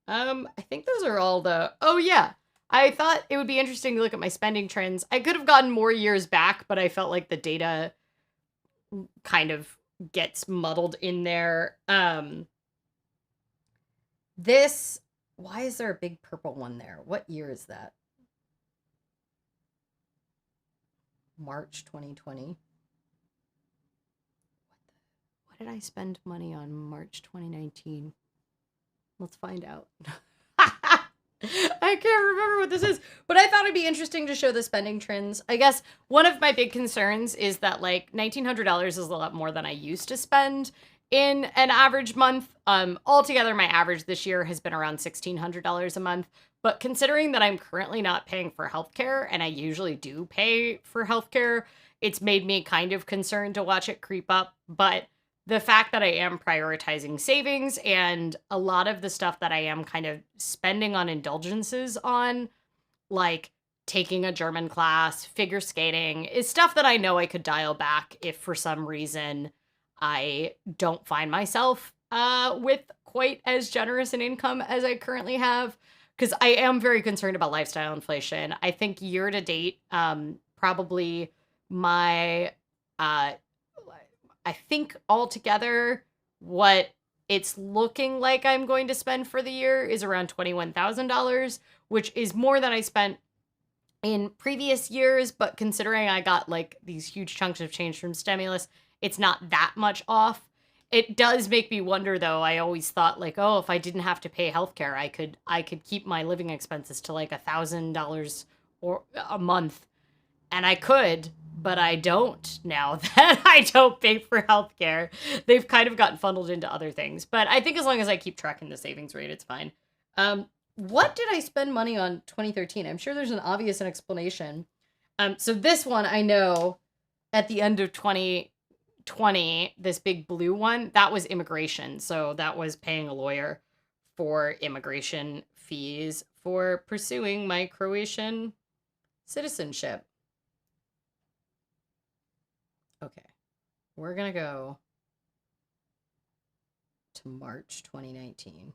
I think those are all the... Oh yeah, I thought it would be interesting to look at my spending trends. I could have gotten more years back, but I felt like the data kind of gets muddled in there. This, why is there a big purple one there? What year is that? March 2020. What did I spend money on March 2019? Let's find out. I can't remember what this is, but I thought it'd be interesting to show the spending trends. I guess one of my big concerns is that like $1,900 is a lot more than I used to spend in an average month. Altogether, my average this year has been around $1,600 a month. But considering that I'm currently not paying for healthcare, and I usually do pay for healthcare, it's made me kind of concerned to watch it creep up. But the fact that I am prioritizing savings, and a lot of the stuff that I am kind of spending on indulgences on, like taking a German class, figure skating, is stuff that I know I could dial back if for some reason I don't find myself with quite as generous an income as I currently have. Because I am very concerned about lifestyle inflation. I think year to date, probably my... I think altogether what it's looking like I'm going to spend for the year is around $21,000, which is more than I spent in previous years. But considering I got like these huge chunks of change from stimulus, it's not that much off. It does make me wonder, though. I always thought like, oh, if I didn't have to pay healthcare, I could keep my living expenses to like $1,000 or a month, and I could. But I don't now that I don't pay for healthcare. They've kind of gotten funneled into other things. But I think as long as I keep tracking the savings rate, it's fine. What did I spend money on 2013? I'm sure there's an obvious explanation. So this one, I know at the end of 2020, this big blue one, that was immigration. So that was paying a lawyer for immigration fees for pursuing my Croatian citizenship. Okay, we're gonna go to March 2019.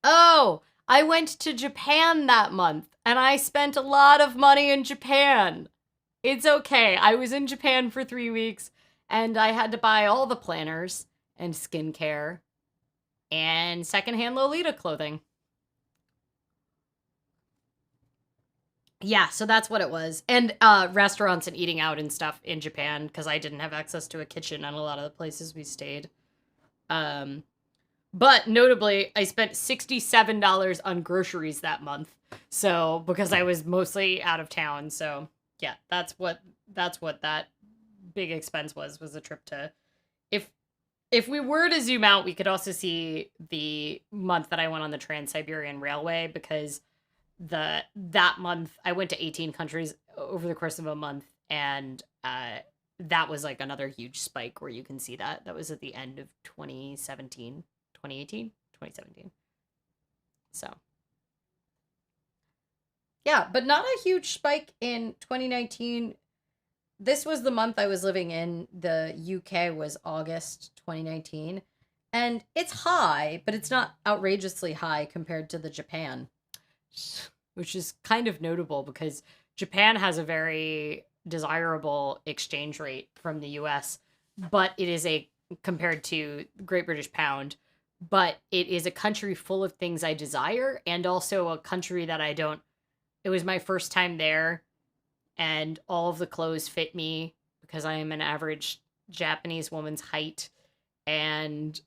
Oh, I went to Japan that month and I spent a lot of money in Japan. It's okay. I was in Japan for 3 weeks and I had to buy all the planners and skincare and secondhand Lolita clothing. Yeah, so that's what it was. And restaurants and eating out and stuff in Japan because I didn't have access to a kitchen on a lot of the places we stayed. But notably, I spent $67 on groceries that month. So, because I was mostly out of town. So, yeah, that's what that big expense was a trip to. If we were to zoom out, we could also see the month that I went on the Trans-Siberian Railway because that month I went to 18 countries over the course of a month, and that was like another huge spike where you can see that was at the end of 2017, 2018, 2017. So yeah, but not a huge spike in 2019. This was the month I was living in. The UK was August 2019, and it's high, but it's not outrageously high compared to the Japan, which is kind of notable because Japan has a very desirable exchange rate from the US, but it is compared to Great British Pound, but it is a country full of things I desire and also a country that I don't. It was my first time there and all of the clothes fit me because I am an average Japanese woman's height, and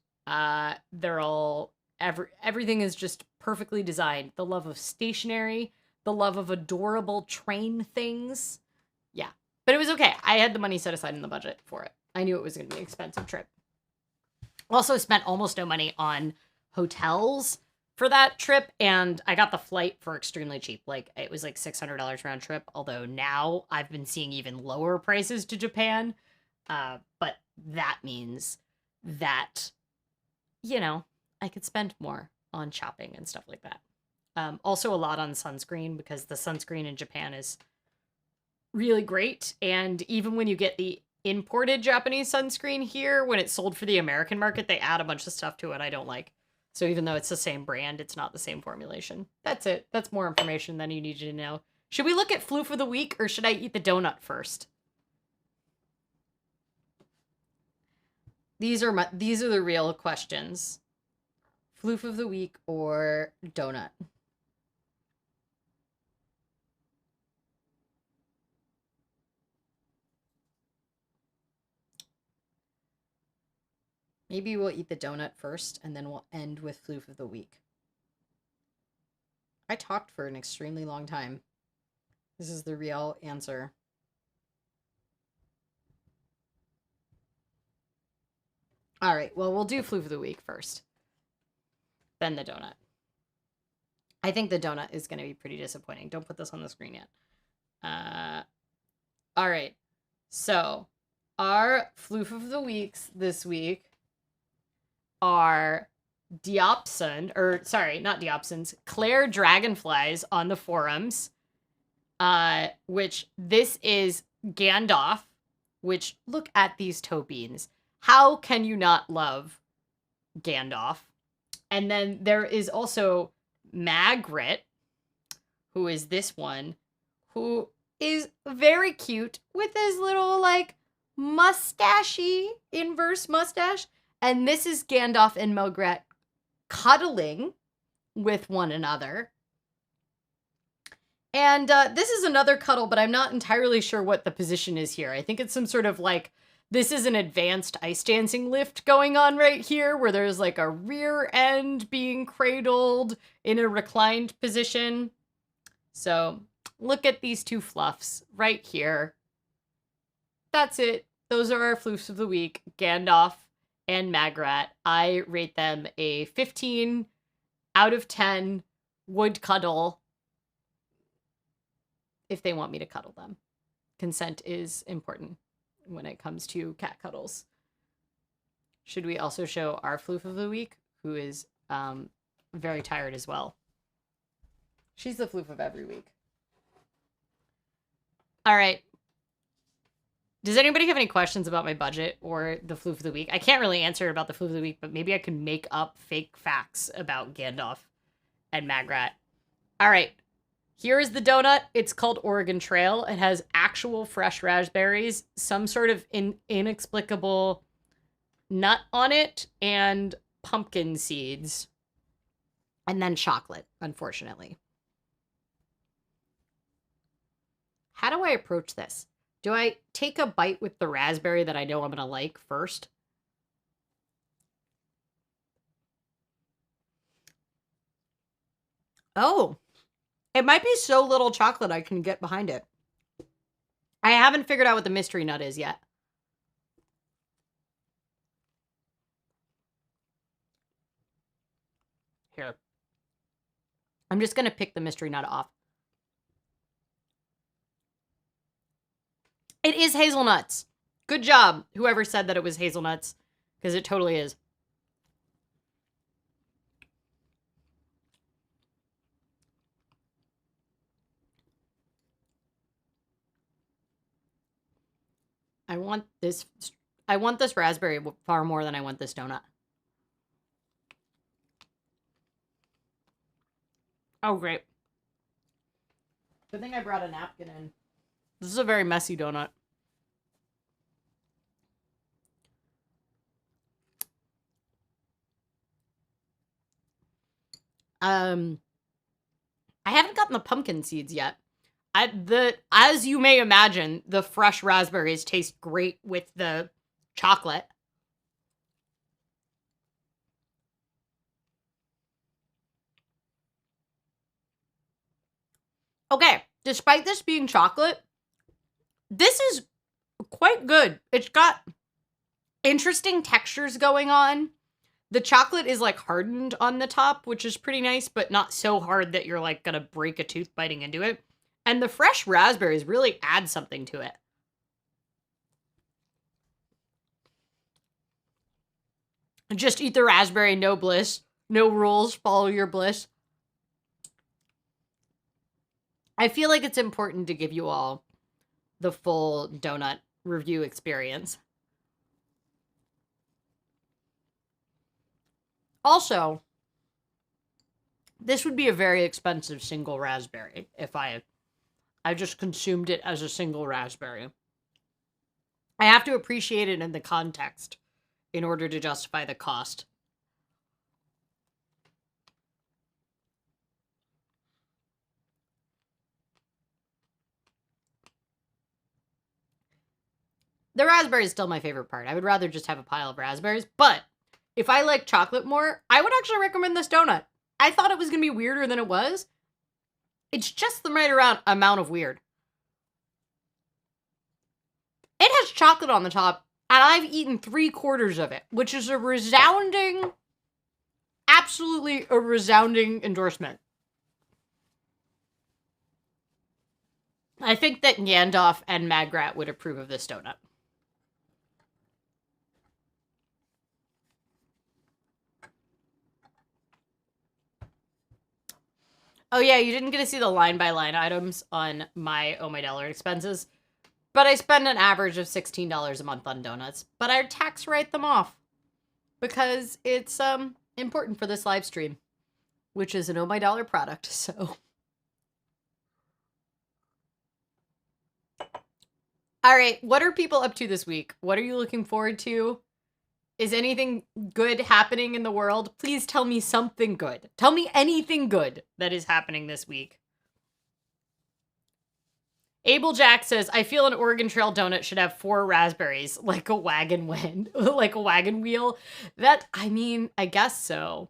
they're all everything is just perfectly designed. The love of stationery, the love of adorable train things. Yeah. But it was okay. I had the money set aside in the budget for it. I knew it was going to be an expensive trip. Also spent almost no money on hotels for that trip, and I got the flight for extremely cheap. Like, it was like $600 round trip, although now I've been seeing even lower prices to Japan. But that means that, I could spend more on shopping and stuff like that. Also a lot on sunscreen because the sunscreen in Japan is really great. And even when you get the imported Japanese sunscreen here, when it's sold for the American market, they add a bunch of stuff to it I don't like. So even though it's the same brand, it's not the same formulation. That's it. That's more information than you need to know. Should we look at floof of the week or should I eat the donut first? These are the real questions. Floof of the week or donut? Maybe we'll eat the donut first, and then we'll end with floof of the week. I talked for an extremely long time. This is the real answer. All right, well, we'll do floof of the week first. Then the donut. I think the donut is going to be pretty disappointing. Don't put this on the screen yet. All right, so our floof of the weeks this week are Diopson, or sorry, not Diopsons, Claire Dragonflies on the forums, which this is Gandalf, which look at these toe beans. How can you not love Gandalf? And then there is also Magritte, who is this one, who is very cute with his little, like, mustachy inverse mustache. And this is Gandalf and Magritte cuddling with one another. And this is another cuddle, but I'm not entirely sure what the position is here. I think it's some sort of, like, this is an advanced ice dancing lift going on right here, where there's, like, a rear end being cradled in a reclined position. So, look at these two fluffs right here. That's it. Those are our floofs of the week. Gandalf and Magritte. I rate them a 15 out of 10 would cuddle if they want me to cuddle them. Consent is important when it comes to cat cuddles. should we also show our floof of the week, who is very tired as well? She's the floof of every week. All right. Does anybody have any questions about my budget or the floof of the week? I can't really answer about the floof of the week, but maybe I can make up fake facts about Gandalf and Magrat. All right. Here is the donut. It's called Oregon Trail. It has actual fresh raspberries, some sort of inexplicable nut on it, and pumpkin seeds. And then chocolate, unfortunately. How do I approach this? Do I take a bite with the raspberry that I know I'm going to like first? Oh, it might be so little chocolate I can get behind it. I haven't figured out what the mystery nut is yet. Here. I'm just going to pick the mystery nut off. It is hazelnuts. Good job, whoever said that it was hazelnuts, because it totally is. I want this raspberry far more than I want this donut. Oh, great. Good thing I brought a napkin in. This is a very messy donut. I haven't gotten the pumpkin seeds yet. As you may imagine, the fresh raspberries taste great with the chocolate. Okay, despite this being chocolate, this is quite good. It's got interesting textures going on. The chocolate is like hardened on the top, which is pretty nice, but not so hard that you're like gonna break a tooth biting into it. And the fresh raspberries really add something to it. Just eat the raspberry, no bliss. No rules, follow your bliss. I feel like it's important to give you all the full donut review experience. Also, this would be a very expensive single raspberry if I just consumed it as a single raspberry. I have to appreciate it in the context in order to justify the cost. The raspberry is still my favorite part. I would rather just have a pile of raspberries, but if I like chocolate more, I would actually recommend this donut. I thought it was going to be weirder than it was. It's just the right amount of weird. It has chocolate on the top, and I've eaten 3/4 of it, which is absolutely a resounding endorsement. I think that Gandalf and Magrat would approve of this donut. Oh yeah, you didn't get to see the line-by-line items on my Oh My Dollar expenses, but I spend an average of $16 a month on donuts, but I tax write them off because it's important for this live stream, which is an Oh My Dollar product, so. All right, what are people up to this week? What are you looking forward to? Is anything good happening in the world? Please tell me something good. Tell me anything good that is happening this week. Abel Jack says, I feel an Oregon Trail donut should have 4 raspberries, like a wagon like a wagon wheel. I guess so.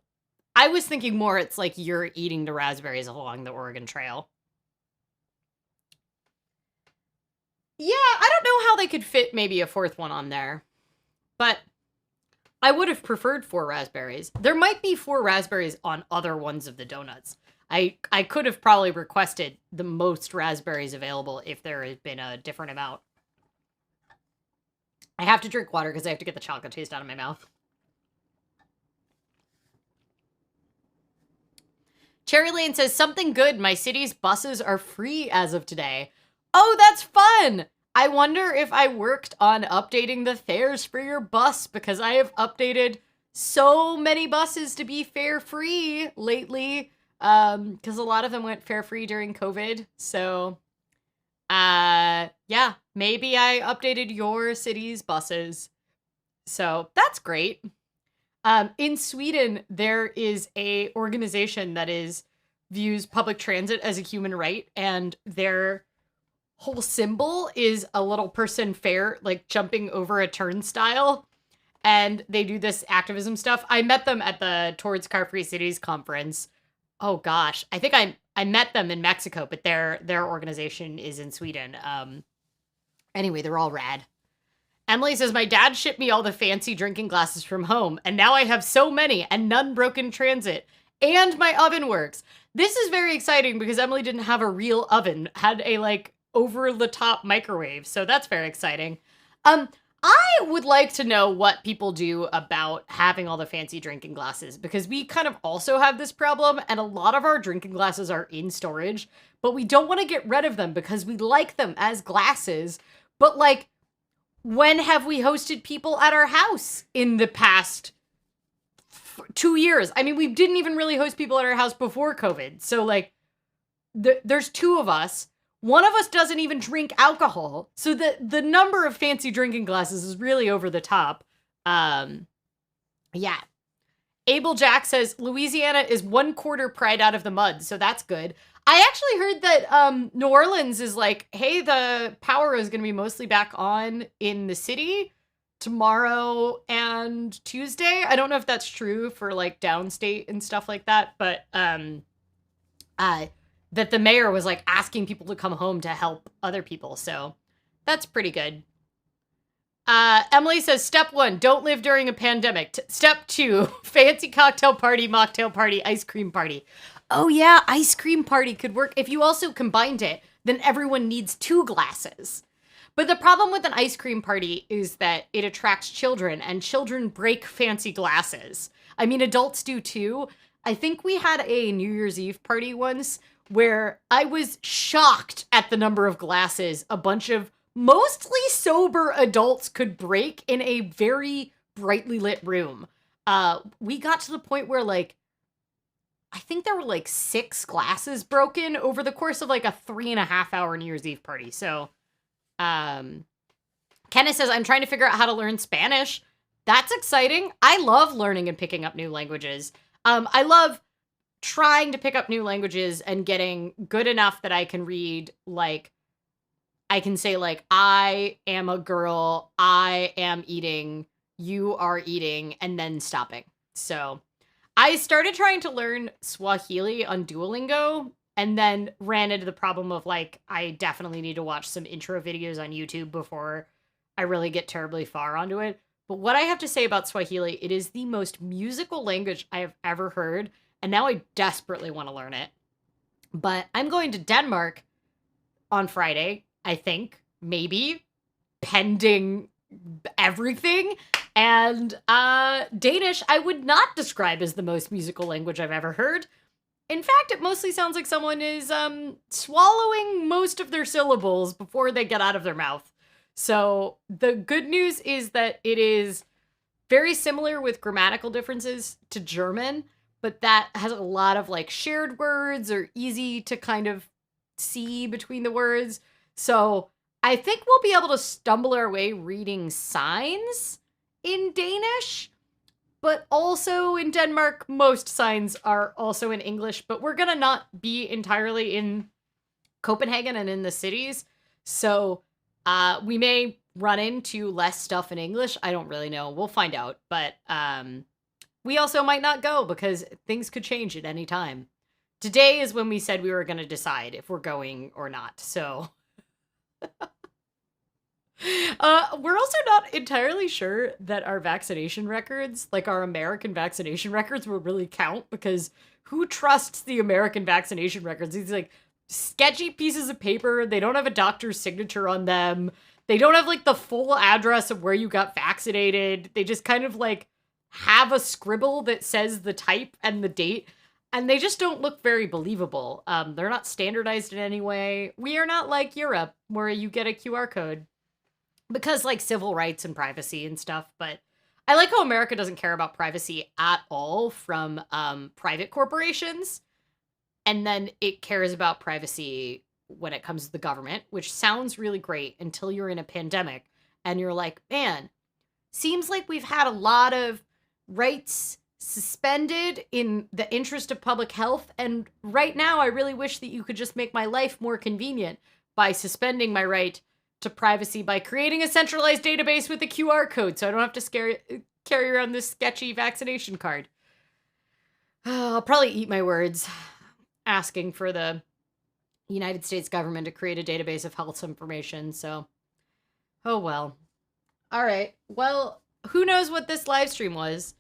I was thinking more it's like you're eating the raspberries along the Oregon Trail. Yeah, I don't know how they could fit maybe a 4th one on there. But I would have preferred 4 raspberries. There might be 4 raspberries on other ones of the donuts. I could have probably requested the most raspberries available if there had been a different amount. I have to drink water because I have to get the chocolate taste out of my mouth. Cherry Lane says, something good. My city's buses are free as of today. Oh, that's fun. I wonder if I worked on updating the fares for your bus, because I have updated so many buses to be fare free lately. Because a lot of them went fare free during COVID. So, yeah, maybe I updated your city's buses. So that's great. In Sweden, there is a organization that views public transit as a human right, and their whole symbol is a little person like jumping over a turnstile, and they do this activism stuff. I met them at the Towards Car Free Cities conference. Oh gosh, I think I met them in Mexico, but their organization is in Sweden. Anyway, they're all rad. Emily says, my dad shipped me all the fancy drinking glasses from home, and now I have so many and none broke in transit, and my oven works. This is very exciting because Emily didn't have a real oven, had a like over the top microwave. So that's very exciting. I would like to know what people do about having all the fancy drinking glasses, because we kind of also have this problem, and a lot of our drinking glasses are in storage, but we don't want to get rid of them because we like them as glasses. But like, when have we hosted people at our house in the past 2 years? I mean, we didn't even really host people at our house before COVID. So like, there's two of us. One of us doesn't even drink alcohol. So the number of fancy drinking glasses is really over the top. Yeah. Abel Jack says, Louisiana is 1/4 pried out of the mud. So that's good. I actually heard that New Orleans is like, hey, the power is going to be mostly back on in the city tomorrow and Tuesday. I don't know if that's true for like downstate and stuff like that, but that the mayor was like asking people to come home to help other people. So that's pretty good. Emily says, step 1, don't live during a pandemic. Step 2, fancy cocktail party, mocktail party, ice cream party. Oh yeah, ice cream party could work. If you also combined it, then everyone needs 2 glasses. But the problem with an ice cream party is that it attracts children, and children break fancy glasses. I mean, adults do too. I think we had a New Year's Eve party once where I was shocked at the number of glasses a bunch of mostly sober adults could break in a very brightly lit room. We got to the point where like, I think there were like 6 glasses broken over the course of like a 3.5 hour New Year's Eve party. So, Kenneth says, I'm trying to figure out how to learn Spanish. That's exciting. I love learning and picking up new languages. I love trying to pick up new languages and getting good enough that I can read, like, I can say like, I am a girl, I am eating, you are eating, and then stopping. So I started trying to learn Swahili on Duolingo, and then ran into the problem of like, I definitely need to watch some intro videos on YouTube before I really get terribly far onto it. But what I have to say about Swahili, it is the most musical language I have ever heard, and now I desperately want to learn it. But I'm going to Denmark on Friday, I think, maybe, pending everything. And Danish, I would not describe as the most musical language I've ever heard. In fact, it mostly sounds like someone is swallowing most of their syllables before they get out of their mouth. So the good news is that it is very similar with grammatical differences to German, but that has a lot of like shared words or easy to kind of see between the words. So I think we'll be able to stumble our way reading signs in Danish, but also in Denmark, most signs are also in English, but we're going to not be entirely in Copenhagen and in the cities. So we may run into less stuff in English. I don't really know. We'll find out. But we also might not go because things could change at any time. Today is when we said we were going to decide if we're going or not. So we're also not entirely sure that our vaccination records, like our American vaccination records, will really count, because who trusts the American vaccination records? These like sketchy pieces of paper. They don't have a doctor's signature on them. They don't have like the full address of where you got vaccinated. They just kind of like have a scribble that says the type and the date. And they just don't look very believable. They're not standardized in any way. We are not like Europe, where you get a QR code because like civil rights and privacy and stuff. But I like how America doesn't care about privacy at all from private corporations. And then it cares about privacy when it comes to the government, which sounds really great until you're in a pandemic and you're like, man, seems like we've had a lot of rights suspended in the interest of public health. And right now, I really wish that you could just make my life more convenient by suspending my right to privacy by creating a centralized database with a QR code so I don't have to carry around this sketchy vaccination card. I'll probably eat my words asking for the United States government to create a database of health information. So, oh well. All right. Well, who knows what this live stream was?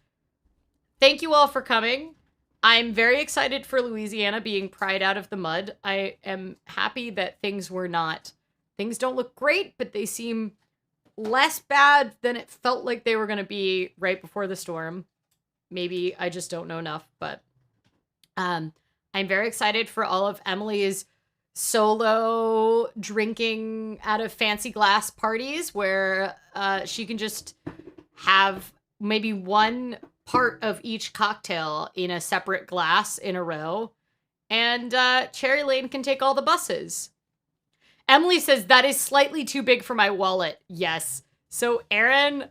Thank you all for coming. I'm very excited for Louisiana being pried out of the mud. I am happy that things don't look great, but they seem less bad than it felt like they were going to be right before the storm. Maybe I just don't know enough, but I'm very excited for all of Emily's solo drinking out of fancy glass parties where she can just have maybe one part of each cocktail in a separate glass in a row, and Cherry Lane can take all the buses. Emily says, that is slightly too big for my wallet. Yes. So Aaron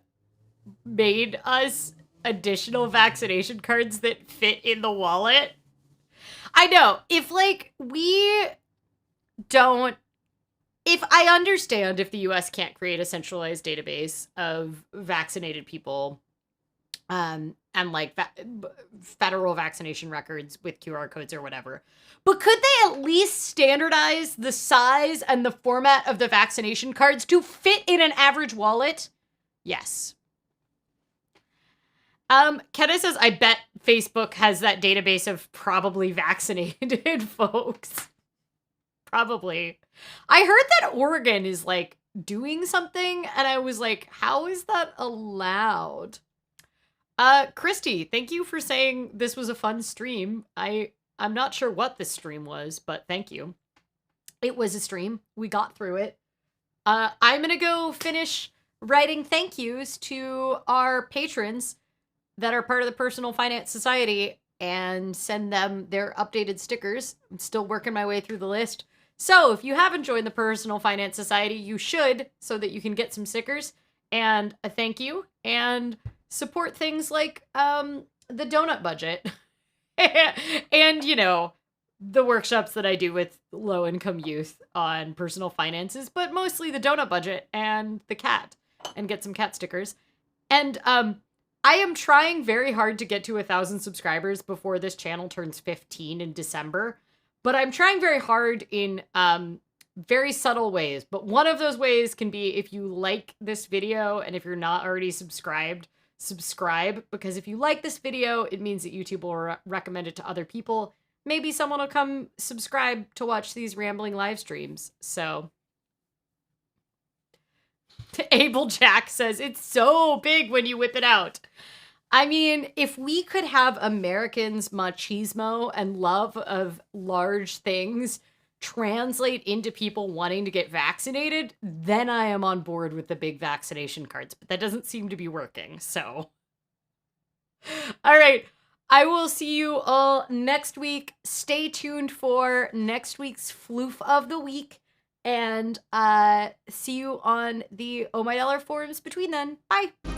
made us additional vaccination cards that fit in the wallet. I know. If I understand if the US can't create a centralized database of vaccinated people, and like federal vaccination records with QR codes or whatever. But could they at least standardize the size and the format of the vaccination cards to fit in an average wallet? Yes. Kenna says, I bet Facebook has that database of probably vaccinated folks. Probably. I heard that Oregon is like doing something, and I was like, how is that allowed? Christy, thank you for saying this was a fun stream. I'm not sure what this stream was, but thank you. It was a stream. We got through it. I'm gonna go finish writing thank yous to our patrons that are part of the Personal Finance Society and send them their updated stickers. I'm still working my way through the list. So if you haven't joined the Personal Finance Society, you should, so that you can get some stickers and a thank you and support things like the donut budget and, you know, the workshops that I do with low-income youth on personal finances, but mostly the donut budget and the cat, and get some cat stickers. And I am trying very hard to get to 1,000 subscribers before this channel turns 15 in December, but I'm trying very hard in very subtle ways. But one of those ways can be if you like this video, and if you're not already subscribe, because if you like this video, it means that YouTube will recommend it to other people. Maybe someone will come subscribe to watch these rambling live streams. So Abel Jack says, it's so big when you whip it out. I mean, if we could have Americans' machismo and love of large things translate into people wanting to get vaccinated, then I am on board with the big vaccination cards. But that doesn't seem to be working, so. All right. I will see you all next week. Stay tuned for next week's Floof of the Week. And see you on the Oh My Dollar forums between then. Bye.